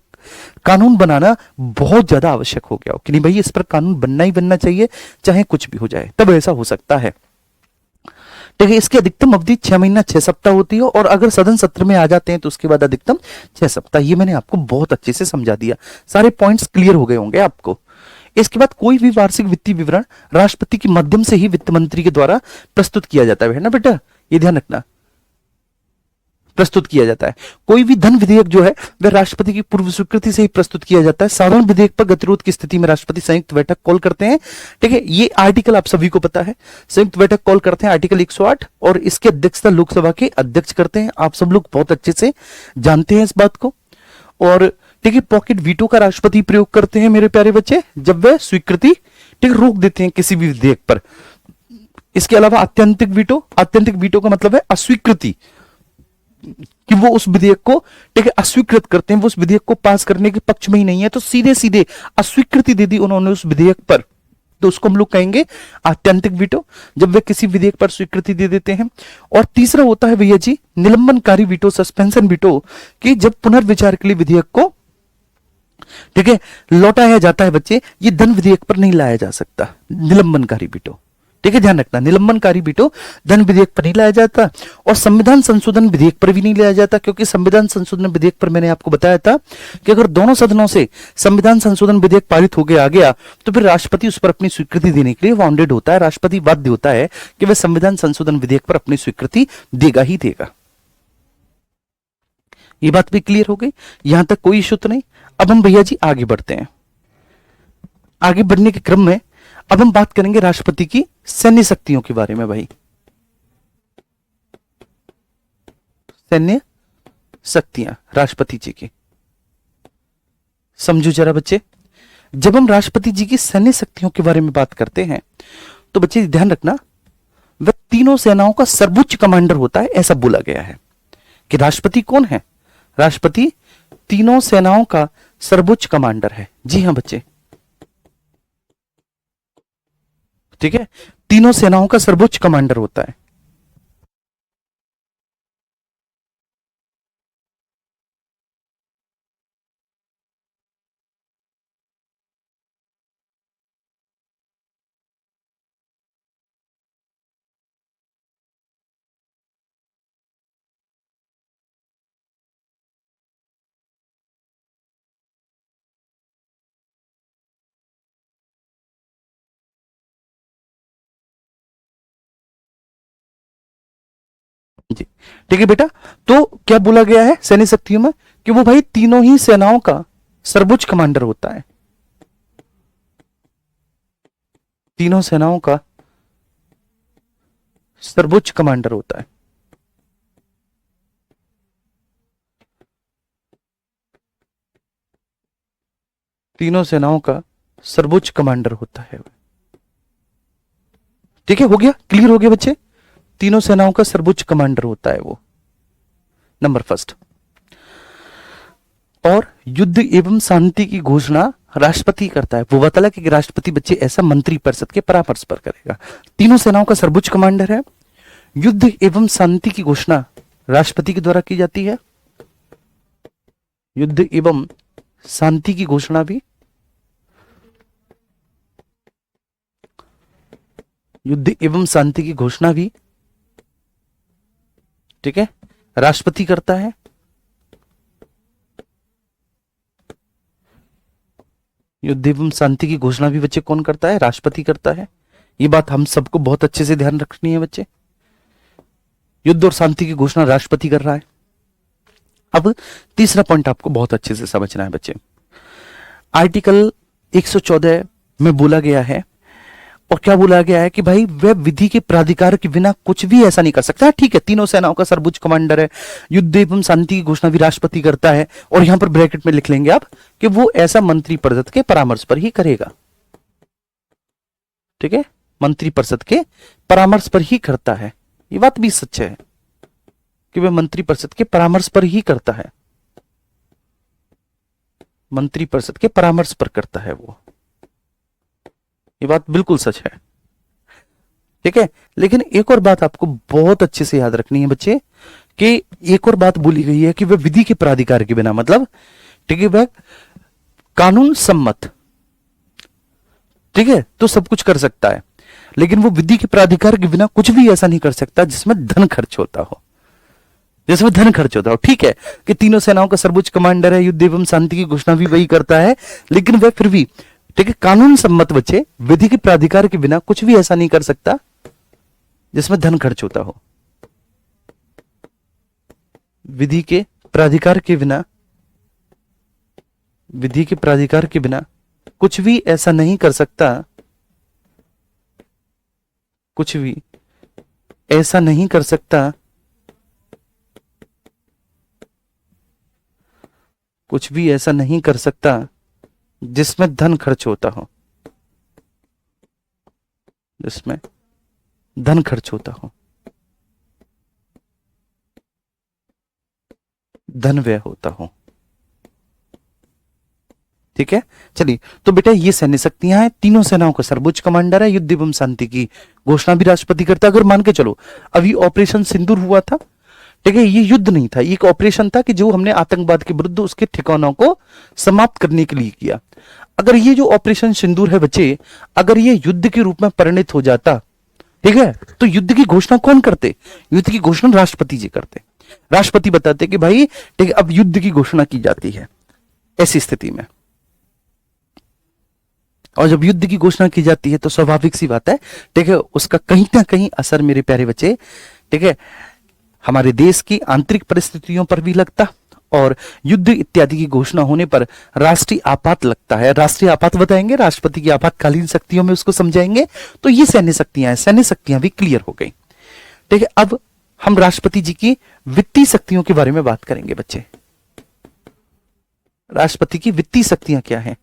कानून बनाना बहुत ज्यादा आवश्यक हो गया हो कि नहीं भाई इस पर कानून बनना ही बनना चाहिए, चाहे कुछ भी हो जाए, तब ऐसा हो सकता है। ठीक है, इसकी अधिकतम अवधि 6 महीना 6 सप्ताह होती है, और अगर सदन सत्र में आ जाते हैं तो उसके बाद अधिकतम 6 सप्ताह। ये मैंने आपको बहुत अच्छे से समझा दिया, सारे पॉइंट्स क्लियर हो गए होंगे आपको। इसके बाद कोई भी वार्षिक वित्तीय विवरण राष्ट्रपति के माध्यम से ही वित्त मंत्री के द्वारा प्रस्तुत किया जाता है ना बेटा, ये ध्यान रखना। प्रस्तुत किया जाता है। कोई भी धन विधेयक जो है वह राष्ट्रपति की पूर्व स्वीकृति से ही प्रस्तुत किया जाता है। साधारण विधेयक पर गतिरोध की स्थिति में राष्ट्रपति संयुक्त बैठक कॉल करते हैं। ठीक है, ये आर्टिकल आप सभी को पता है, संयुक्त बैठक कॉल करते हैं आर्टिकल 108, और इसकी अध्यक्षता लोकसभा के अध्यक्ष करते हैं। आप सब लोग बहुत अच्छे से जानते हैं इस बात को। और ठीक है, पॉकेट वीटो का राष्ट्रपति प्रयोग करते हैं मेरे प्यारे बच्चे, जब वह स्वीकृति ठीक रोक देते हैं किसी भी विधेयक पर। इसके अलावा आत्यंतिक वीटो का मतलब है अस्वीकृति, कि वो उस विधेयक को ठीक है अस्वीकृत करते हैं, वो उस विधेयक को पास करने के पक्ष में ही नहीं है, तो सीधे सीधे अस्वीकृति दे दी उन्होंने उस विधेयक पर, तो उसको हम लोग कहेंगे आत्यंतिक वीटो, जब वे किसी विधेयक पर स्वीकृति दे देते हैं। और तीसरा होता है भैया जी निलंबनकारी वीटो, सस्पेंशन वीटो, कि जब पुनर्विचार के लिए विधेयक को ठीक है लौटाया जाता है बच्चे, ये धन विधेयक पर नहीं लाया जा सकता, निलंबनकारी वीटो। ठीक है, ध्यान रखना, निलंबनकारी वीटो धन विधेयक पर नहीं लाया जाता, और संविधान संशोधन विधेयक पर भी नहीं लाया जाता, क्योंकि संविधान संशोधन विधेयक पर मैंने आपको बताया था कि अगर दोनों सदनों से संविधान संशोधन विधेयक पारित हो गया आ गया, तो फिर राष्ट्रपति उस पर अपनी स्वीकृति देने के लिए बाउंडेड होता है, राष्ट्रपति बाध्य होता है कि वह संविधान संशोधन विधेयक पर अपनी स्वीकृति देगा ही देगा। ये बात भी क्लियर हो गई, यहां तक कोई इशू तो नहीं। अब हम भैया जी आगे बढ़ते हैं। आगे बढ़ने के क्रम में अब हम बात करेंगे राष्ट्रपति की सैन्य शक्तियों के बारे में। भाई सैन्य शक्तियां राष्ट्रपति जी की समझो जरा बच्चे, जब हम राष्ट्रपति जी की सैन्य शक्तियों के बारे में बात करते हैं तो बच्चे ध्यान रखना, वह तीनों सेनाओं का सर्वोच्च कमांडर होता है, ऐसा बोला गया है कि राष्ट्रपति कौन है, राष्ट्रपति तीनों सेनाओं का सर्वोच्च कमांडर है। जी हां बच्चे, ठीक है, तीनों सेनाओं का सर्वोच्च कमांडर होता है। जी ठीक है बेटा, तो क्या बोला गया है सैन्य शक्तियों में कि वो भाई तीनों ही सेनाओं का सर्वोच्च कमांडर होता है, तीनों सेनाओं का सर्वोच्च कमांडर होता है। तीनों सेनाओं का सर्वोच्च कमांडर होता है। ठीक है, हो गया, क्लियर हो गया बच्चे, तीनों सेनाओं का सर्वोच्च कमांडर होता है वो, नंबर फर्स्ट। और युद्ध एवं शांति की घोषणा राष्ट्रपति करता है। वो बताया कि राष्ट्रपति बच्चे ऐसा मंत्रिपरिषद के परामर्श पर करेगा। तीनों सेनाओं का सर्वोच्च कमांडर है, युद्ध एवं शांति की घोषणा राष्ट्रपति के द्वारा की जाती है, युद्ध एवं शांति की घोषणा भी युद्ध एवं शांति की घोषणा भी ठीक है राष्ट्रपति करता है। युद्ध एवं शांति की घोषणा भी बच्चे कौन करता है, राष्ट्रपति करता है। ये बात हम सबको बहुत अच्छे से ध्यान रखनी है बच्चे, युद्ध और शांति की घोषणा राष्ट्रपति कर रहा है। अब तीसरा पॉइंट आपको बहुत अच्छे से समझना है बच्चे, आर्टिकल 114 में बोला गया है, और क्या बोला गया है कि भाई वह विधि के प्राधिकार के बिना कुछ भी ऐसा नहीं कर सकता। ठीक है, तीनों सेनाओं का सर्वोच्च कमांडर है, युद्ध एवं शांति की घोषणा भी राष्ट्रपति करता है, और यहां पर ब्रैकेट में लिख लेंगे आप कि वो ऐसा मंत्रिपरिषद के परामर्श पर ही करेगा। ठीक है, मंत्रिपरिषद के परामर्श पर ही करता है। ये बात भी सच है कि वह मंत्रिपरिषद के परामर्श पर ही करता है, मंत्रिपरिषद के परामर्श पर करता है वो, ये बात बिल्कुल सच है। ठीक है, लेकिन एक और बात आपको बहुत अच्छे से याद रखनी है बच्चे, कि एक और बात बोली गई है कि वह विधि के प्राधिकार के बिना, मतलब ठीक है वह कानून सम्मत, ठीक है, तो सब कुछ कर सकता है, लेकिन वो विधि के प्राधिकार के बिना कुछ भी ऐसा नहीं कर सकता जिसमें धन खर्च होता हो, जिसमें धन खर्च होता हो। ठीक है कि तीनों सेनाओं का सर्वोच्च कमांडर है, युद्ध एवं शांति की घोषणा भी वही करता है, लेकिन वह फिर भी ठीक है कानून सम्मत बच्चे विधि के प्राधिकार के बिना कुछ भी ऐसा नहीं कर सकता जिसमें धन खर्च होता हो। विधि के प्राधिकार के बिना, विधि के प्राधिकार के बिना कुछ भी ऐसा नहीं कर सकता, कुछ भी ऐसा नहीं कर सकता, कुछ भी ऐसा नहीं कर सकता जिसमें धन खर्च होता हो, जिसमें धन खर्च होता हो, धन व्यय होता हो। ठीक है, चलिए तो बेटा ये सैन्य शक्तियां हैं, तीनों सेनाओं का सर्वोच्च कमांडर है, युद्ध एवं शांति की घोषणा भी राष्ट्रपति करता है। अगर मान के चलो अभी ऑपरेशन सिंदूर हुआ था, ठीक है, ये युद्ध नहीं था, ये एक ऑपरेशन था कि जो हमने आतंकवाद के विरुद्ध उसके ठिकानों को समाप्त करने के लिए किया। अगर ये जो ऑपरेशन सिंदूर है बच्चे, अगर ये युद्ध के रूप में परिणत हो जाता, ठीक है, तो युद्ध की घोषणा कौन करते? युद्ध की घोषणा राष्ट्रपति जी करते। राष्ट्रपति बताते कि भाई ठीक है अब युद्ध की घोषणा की जाती है ऐसी स्थिति में। और जब युद्ध की घोषणा की जाती है तो स्वाभाविक सी बात है, ठीक है, उसका कहीं ना कहीं असर मेरे प्यारे बच्चे, ठीक है, हमारे देश की आंतरिक परिस्थितियों पर भी लगता, और युद्ध इत्यादि की घोषणा होने पर राष्ट्रीय आपात लगता है। राष्ट्रीय आपात बताएंगे, राष्ट्रपति की आपातकालीन शक्तियों में उसको समझाएंगे। तो ये सैन्य शक्तियां हैं, सैन्य शक्तियां भी क्लियर हो गई। ठीक है, अब हम राष्ट्रपति जी की वित्तीय शक्तियों के बारे में बात करेंगे बच्चे। राष्ट्रपति की वित्तीय शक्तियां क्या है?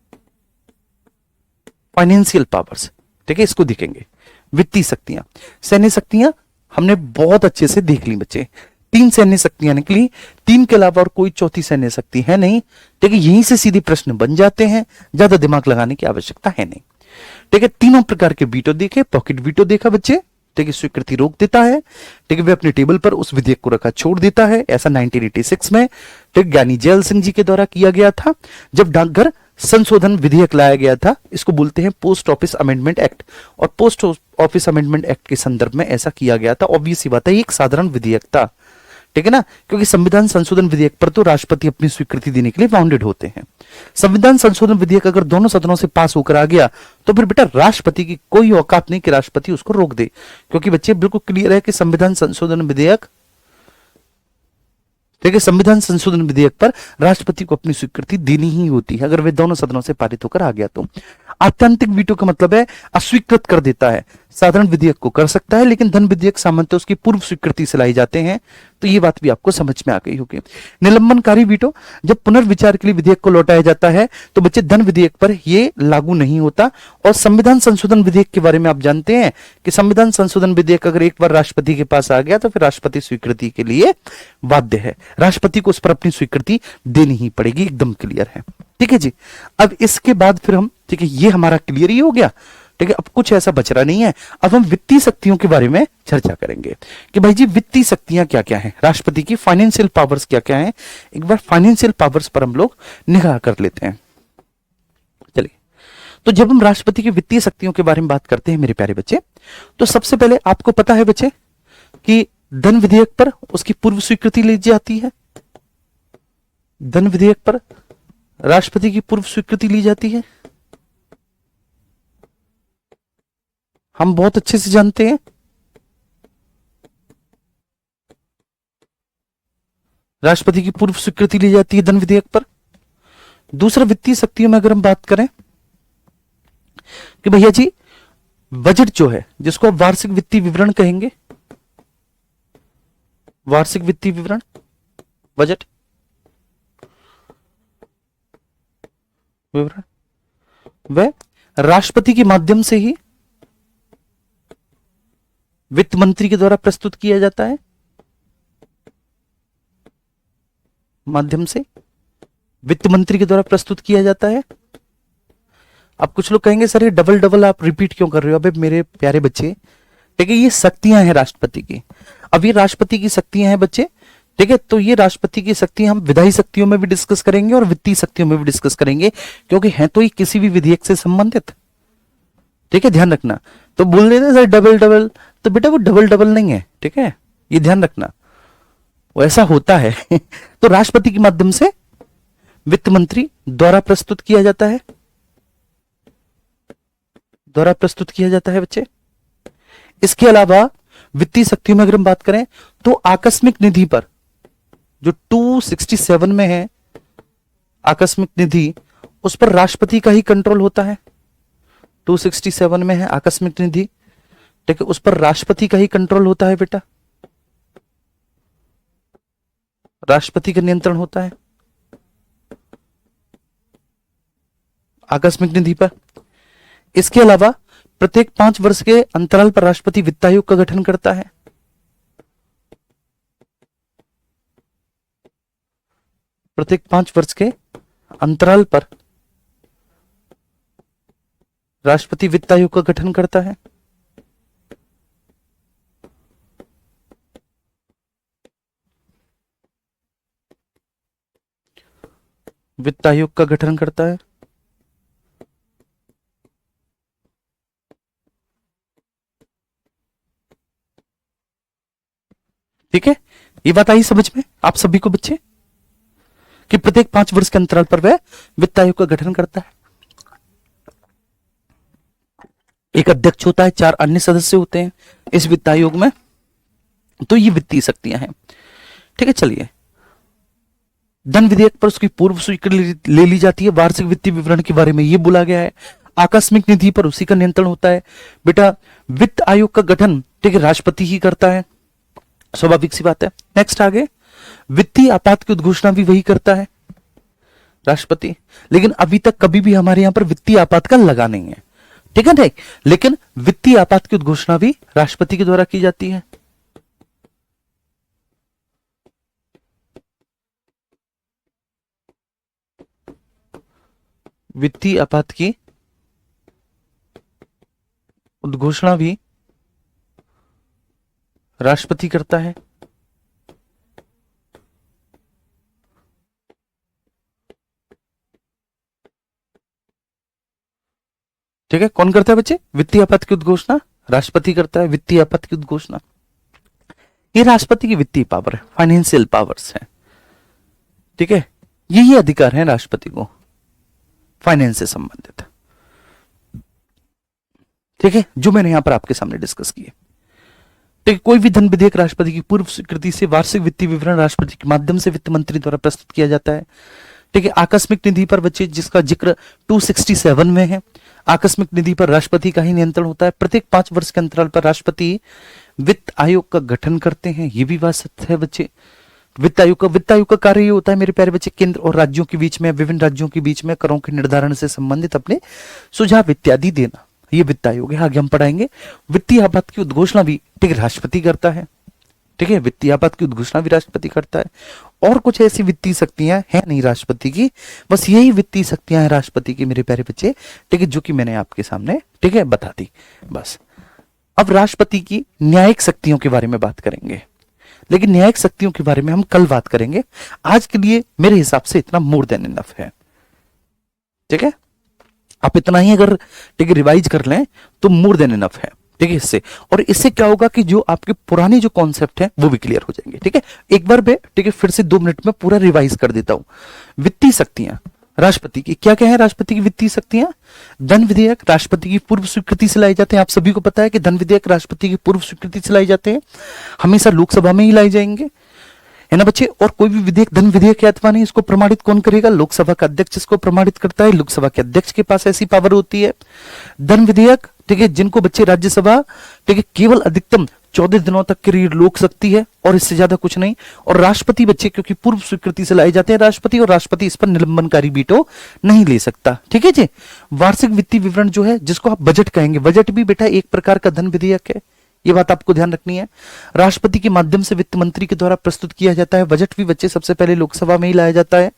फाइनेंशियल पावर्स, ठीक है, इसको देखेंगे। वित्तीय शक्तियां, सैन्य शक्तियां हमने बहुत अच्छे से देख ली बच्चे। 3 सैन्य शक्तियां निकली, 3 के अलावा और कोई चौथी सैन्य शक्ति है नहीं। ठीक है, यहीं से सीधे प्रश्न बन जाते हैं, ज्यादा दिमाग लगाने की आवश्यकता है नहीं। ठीक है, तीनों प्रकार के वीटो देखे, पॉकेट वीटो देखा बच्चे, ठीक है, स्वीकृति रोक देता है, ठीक है, वे अपने टेबल पर उस विधेयक को रखा छोड़ देता है। ऐसा 1986 में ठीक ज्ञानी जैल सिंह जी के द्वारा किया गया था, जब डाकघर संशोधन विधेयक लाया गया था। इसको बोलते हैं पोस्ट ऑफिस अमेंडमेंट एक्ट, और पोस्ट ऑफिस अमेंडमेंट एक्ट के संदर्भ में ऐसा किया गया था। ऑब्वियस सी बात है, एक साधारण विधेयक था, ठीक है ना, क्योंकि संविधान संशोधन विधेयक पर तो राष्ट्रपति अपनी स्वीकृति देने के लिए बाउंडेड होते हैं। संविधान संशोधन विधेयक अगर दोनों सदनों से पास होकर आ गया तो फिर बेटा राष्ट्रपति की कोई औकात नहीं कि राष्ट्रपति उसको रोक दे, क्योंकि बच्चे बिल्कुल क्लियर है कि संविधान संशोधन विधेयक, ठीक है, संविधान संशोधन विधेयक पर राष्ट्रपति को अपनी स्वीकृति देनी ही होती है अगर वे दोनों सदनों से पारित होकर आ गया तो। आत्यंतिक वीटो का मतलब है अस्वीकृत कर देता है। साधारण विधेयक को कर सकता है, लेकिन धन विधेयक सामान्यतः उसकी पूर्व स्वीकृति से लाई जाते हैं। तो ये बात भी आपको समझ में आ गई होगी। निलंबनकारी वीटो, जब पुनर्विचार के लिए विधेयक को लौटाया जाता है तो बच्चे धन विधेयक पर ये लागू नहीं होता। और संविधान संशोधन विधेयक के बारे में आप जानते हैं कि संविधान संशोधन विधेयक अगर एक बार राष्ट्रपति के पास आ गया तो फिर राष्ट्रपति स्वीकृति के लिए बाध्य है, राष्ट्रपति को उस पर अपनी स्वीकृति देनी ही पड़ेगी, एकदम क्लियर है। ठीक है जी, अब इसके बाद फिर हम, ठीक है, ये हमारा क्लियर ही हो गया। ठीक है, अब कुछ ऐसा बच रहा नहीं है। अब हम वित्तीय शक्तियों के बारे में चर्चा करेंगे कि भाई जी वित्तीय शक्तियां क्या क्या हैं, राष्ट्रपति की फाइनेंशियल पावर्स क्या क्या हैं। एक बार फाइनेंशियल पावर्स पर हम लोग निगाह कर लेते हैं। चलिए, तो जब हम राष्ट्रपति की वित्तीय शक्तियों के बारे में बात करते हैं मेरे प्यारे बच्चे, तो सबसे पहले आपको पता है बच्चे कि धन विधेयक पर उसकी पूर्व स्वीकृति ली जाती है। धन विधेयक पर राष्ट्रपति की पूर्व स्वीकृति ली जाती है, हम बहुत अच्छे से जानते हैं। राष्ट्रपति की पूर्व स्वीकृति ली जाती है धन विधेयक पर। दूसरा, वित्तीय शक्तियों में अगर हम बात करें कि भैया जी बजट जो है, जिसको आप वार्षिक वित्तीय विवरण कहेंगे, वार्षिक वित्तीय विवरण, बजट विवरण, वह राष्ट्रपति के माध्यम से ही वित्त मंत्री के द्वारा प्रस्तुत किया जाता है। माध्यम से वित्त मंत्री के द्वारा प्रस्तुत किया जाता है। अब कुछ लोग कहेंगे सर ये डबल डबल आप रिपीट क्यों कर रहे हो? अबे मेरे प्यारे बच्चे, ठीक है, ये शक्तियां हैं राष्ट्रपति की। अब ये राष्ट्रपति की शक्तियां हैं बच्चे, ठीक है, तो ये राष्ट्रपति की शक्तियां हम विधायी शक्तियों में भी डिस्कस करेंगे और वित्तीय शक्तियों में भी डिस्कस करेंगे, क्योंकि हैं तो ये किसी भी विधेयक से संबंधित। ठीक है, ध्यान रखना। तो बोल देते सर डबल डबल, तो बेटा वो डबल डबल नहीं है, ठीक है, ये ध्यान रखना, वो ऐसा होता है। तो राष्ट्रपति के माध्यम से वित्त मंत्री द्वारा प्रस्तुत किया जाता है, द्वारा प्रस्तुत किया जाता है बच्चे। इसके अलावा वित्तीय शक्तियों में अगर हम बात करें तो आकस्मिक निधि पर, जो 267 में है आकस्मिक निधि, उस पर राष्ट्रपति का ही कंट्रोल होता है। 267 में है आकस्मिक निधि, ठीक है, उस पर राष्ट्रपति का ही कंट्रोल होता है बेटा, राष्ट्रपति का नियंत्रण होता है आकस्मिक निधि पर। इसके अलावा प्रत्येक 5 वर्ष के अंतराल पर राष्ट्रपति वित्त आयोग का गठन करता है। प्रत्येक 5 वर्ष के अंतराल पर राष्ट्रपति वित्त आयोग का गठन करता है। वित्त आयोग का गठन करता है। ठीक है, ये बात आई समझ में आप सभी को बच्चे, कि प्रत्येक 5 वर्ष के अंतराल पर वह वित्त आयोग का गठन करता है। एक अध्यक्ष होता है, 4 अन्य सदस्य होते हैं इस वित्त आयोग में। तो ये वित्तीय शक्तियां हैं। ठीक है, चलिए, धन विधेयक पर उसकी पूर्व स्वीकृति ले ली जाती है। वार्षिक वित्तीय विवरण के बारे में ये बोला गया है। आकस्मिक निधि पर उसी का नियंत्रण होता है। बेटा, वित्त आयोग का गठन, ठीक है, राष्ट्रपति ही करता है, स्वाभाविक सी बात है। नेक्स्ट आगे, वित्तीय आपात की उद्घोषणा भी वही करता है, राष्ट्रपति। लेकिन अभी तक कभी भी हमारे यहां पर वित्तीय आपात का लगा नहीं है, ठीक है, नहीं, लेकिन वित्तीय आपात की उद्घोषणा भी राष्ट्रपति के द्वारा की जाती है। वित्तीय आपात की उद्घोषणा भी राष्ट्रपति करता है। ठीक है, कौन करता है बच्चे? वित्तीय आपात की उद्घोषणा राष्ट्रपति करता है। वित्तीय आपात की उद्घोषणा, ये राष्ट्रपति की वित्तीय पावर है, फाइनेंशियल पावर्स है। ठीक है, यही अधिकार है राष्ट्रपति को फाइनेंस से संबंधित। ठीक है, जो मैंने यहां पर आपके सामने डिस्कस किए। ठीक है, कोई भी धन विधेयक राष्ट्रपति की पूर्व स्वीकृति से वार्षिक वित्तीय विवरण राष्ट्रपति के माध्यम से वित्त मंत्री द्वारा प्रस्तुत किया जाता है। ठीक है, आकस्मिक निधि पर बच्चे जिसका जिक्र 267 में है, आकस्मिक निधि पर राष्ट्रपति का ही नियंत्रण होता है। प्रत्येक 5 वर्ष के अंतराल पर राष्ट्रपति वित्त आयोग का गठन करते हैं, ये भी बात सत्य है बच्चे। वित्त आयोग का कार्य ये होता है मेरे प्यारे बच्चे, केंद्र और राज्यों के बीच में, विभिन्न राज्यों के बीच में करों के निर्धारण से संबंधित अपने सुझाव इत्यादि देना, ये वित्त आयोग है। आगे हम पढ़ाएंगे वित्तीय आपात की उद्घोषणा भी, ठीक है, राष्ट्रपति करता है। ठीक है, वित्तीय आपात की उद्घोषणा भी राष्ट्रपति करता है। और कुछ ऐसी वित्तीय शक्तियां हैं नहीं राष्ट्रपति की, बस यही वित्तीय शक्तियां हैं राष्ट्रपति की मेरे प्यारे बच्चे। ठीक है, जो कि मैंने आपके सामने, ठीक है, बता दी बस। अब राष्ट्रपति की न्यायिक शक्तियों के बारे में बात करेंगे, लेकिन न्यायिक शक्तियों के बारे में हम कल बात करेंगे। आज के लिए मेरे हिसाब से इतना मोर देन इनफ है। ठीक है, आप इतना ही अगर, ठीक है, रिवाइज कर लें तो मोर देन इनफ है। ठीक है, इससे और इससे क्या होगा कि जो आपके पुराने जो कॉन्सेप्ट हैं वो भी क्लियर हो जाएंगे। ठीक है, एक बार मैं, ठीक है, फिर से 2 मिनट में पूरा रिवाइज कर देता हूं। वित्तीय शक्तियां राष्ट्रपति की क्या क्या है? राष्ट्रपति की वित्तीय शक्तियां, धन विधेयक राष्ट्रपति की पूर्व स्वीकृति से लाए जाते हैं। आप सभी को पता है कि धन विधेयक राष्ट्रपति की पूर्व स्वीकृति से लाए जाते हैं, हमेशा लोकसभा में ही लाए जाएंगे, है ना बच्चे। और कोई भी विधेयक धन विधेयक है अथवा नहीं, इसको प्रमाणित कौन करेगा? लोकसभा का अध्यक्ष इसको प्रमाणित करता है। लोकसभा के अध्यक्ष के पास ऐसी पावर होती है। धन विधेयक, ठीक है, जिनको बच्चे राज्यसभा, ठीक है, केवल अधिकतम 14 दिनों तक के लिए रोक सकती है और इससे ज्यादा कुछ नहीं। और राष्ट्रपति बच्चे क्योंकि पूर्व स्वीकृति से लाए जाते हैं राष्ट्रपति, और राष्ट्रपति इस पर निलंबनकारी वीटो नहीं ले सकता। ठीक है जी। वार्षिक वित्तीय विवरण जो है, जिसको आप बजट कहेंगे, बजट भी बेटा एक प्रकार का धन विधेयक है, ये बात आपको ध्यान रखनी है। राष्ट्रपति के माध्यम से वित्त मंत्री के द्वारा प्रस्तुत किया जाता है। बजट भी बच्चे सबसे पहले लोकसभा में ही लाया जाता है।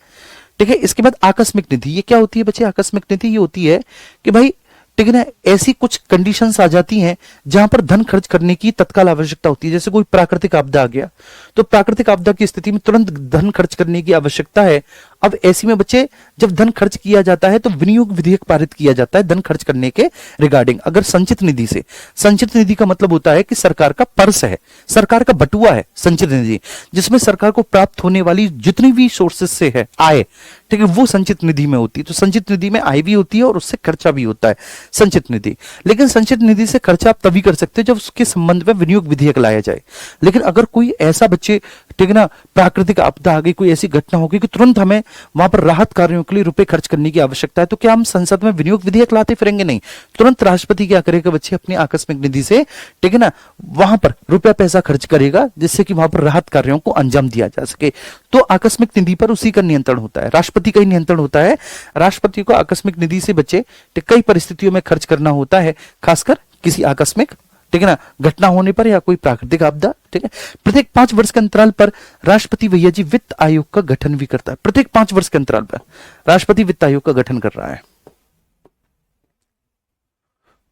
ठीक है, इसके बाद आकस्मिक निधि, ये क्या होती है बच्चे? आकस्मिक निधि ये होती है कि भाई, ठीक है ना, ऐसी कुछ कंडीशंस आ जाती हैं जहां पर धन खर्च करने की तत्काल आवश्यकता होती है। जैसे कोई प्राकृतिक आपदा आ गया, तो प्राकृतिक आपदा की स्थिति में तुरंत धन खर्च करने की आवश्यकता है। अब ऐसी में बच्चे जब धन खर्च किया जाता है तो विनियोग विधेयक पारित किया जाता है धन खर्च करने के रिगार्डिंग। अगर संचित निधि से, संचित निधि का मतलब होता है कि सरकार का पर्स है, सरकार का बटुआ है संचित निधि, जिसमें सरकार को प्राप्त होने वाली जितनी भी सोर्सेस से है आय, ठीक है, वो संचित निधि में होती है। तो संचित निधि में आय भी होती है और उससे खर्चा भी होता है संचित निधि। लेकिन संचित निधि से खर्चा आप तभी कर सकते हैं जब उसके संबंध में विनियोग विधेयक लाया जाए। लेकिन अगर कोई ऐसा बच्चे, ठीक है ना, प्राकृतिक आपदा आ गई, कोई ऐसी घटना हो गई कि तुरंत हमें वहां पर राहत कार्यों के लिए रुपए खर्च करने की आवश्यकता है, तो क्या हम संसद में विनियोग विधेयक लाते फिरेंगे? नहीं। तुरंत राष्ट्रपति क्या करेगा बच्चे, अपनी आकस्मिक निधि से, ठीक है ना, वहां पर रुपया पैसा खर्च करेगा जिससे कि वहां पर राहत कार्यों को अंजाम दिया जा सके। तो आकस्मिक निधि पर उसी का नियंत्रण होता है, राष्ट्रपति का ही नियंत्रण होता है। राष्ट्रपति को आकस्मिक निधि से बच्चे कई परिस्थितियों में खर्च करना होता है, खासकर किसी आकस्मिक, ठीक है ना, घटना होने पर या कोई प्राकृतिक आपदा, ठीक है। प्रत्येक 5 वर्ष के अंतराल पर राष्ट्रपति भैया जी वित्त आयोग का गठन भी करता है। प्रत्येक 5 वर्ष के अंतराल पर राष्ट्रपति वित्त आयोग का गठन कर रहा है,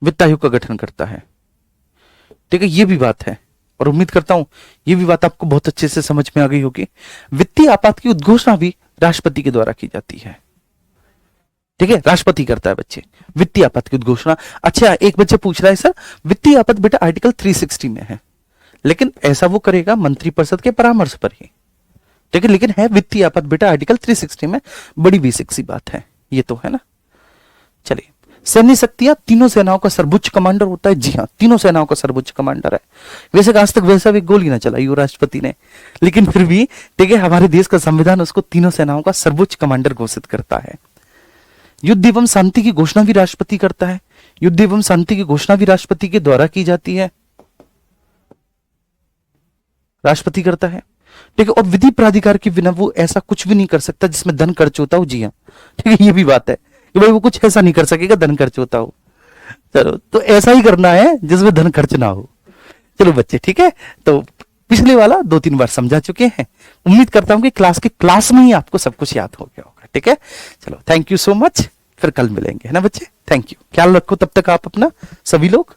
वित्त आयोग का गठन करता है, ठीक है। ये भी बात है और उम्मीद करता हूं ये भी बात आपको बहुत अच्छे से समझ में आ गई होगी। वित्तीय आपात की उद्घोषणा भी राष्ट्रपति के द्वारा की जाती है, ठीक है, राष्ट्रपति करता है बच्चे वित्तीय आपात की उद्घोषणा। अच्छा, एक बच्चे पूछ रहा है सर वित्तीय आपात बेटा आर्टिकल 360 में है, लेकिन ऐसा वो करेगा मंत्रिपरिषद के परामर्श पर ही, ठीक है, लेकिन है वित्तीय आपात बेटा आर्टिकल 360 में। बड़ी बेसिक सी बात है ये तो, है ना। चलिए, सैन्य शक्तियां तीनों सेनाओं का सर्वोच्च कमांडर होता है। जी हाँ, तीनों सेनाओं का सर्वोच्च कमांडर है। वैसे आज तक वैसा भी गोली ना चलाई हो राष्ट्रपति ने, लेकिन फिर भी, ठीक है, हमारे देश का संविधान उसको तीनों सेनाओं का सर्वोच्च कमांडर घोषित करता है। युद्ध एवं शांति की घोषणा भी राष्ट्रपति करता है। युद्ध एवं शांति की घोषणा भी राष्ट्रपति के द्वारा की जाती है, राष्ट्रपति करता है, ठीक है। और विधि प्राधिकार के बिना वो ऐसा कुछ भी नहीं कर सकता जिसमें धन खर्च होता हो। जी हाँ, ठीक है, ये भी बात है कि भाई वो कुछ ऐसा नहीं कर सकेगा धन खर्च होता हो। चलो, तो ऐसा ही करना है जिसमें धन खर्च ना हो। चलो बच्चे, ठीक है, तो पिछले वाला 2-3 बार समझा चुके हैं। उम्मीद करता हूं कि क्लास में ही आपको सब कुछ याद हो गया होगा, ठीक है। चलो, थैंक यू सो मच, फिर कल मिलेंगे, है ना बच्चे। थैंक यू, ख्याल रखो तब तक आप अपना, सभी लोग।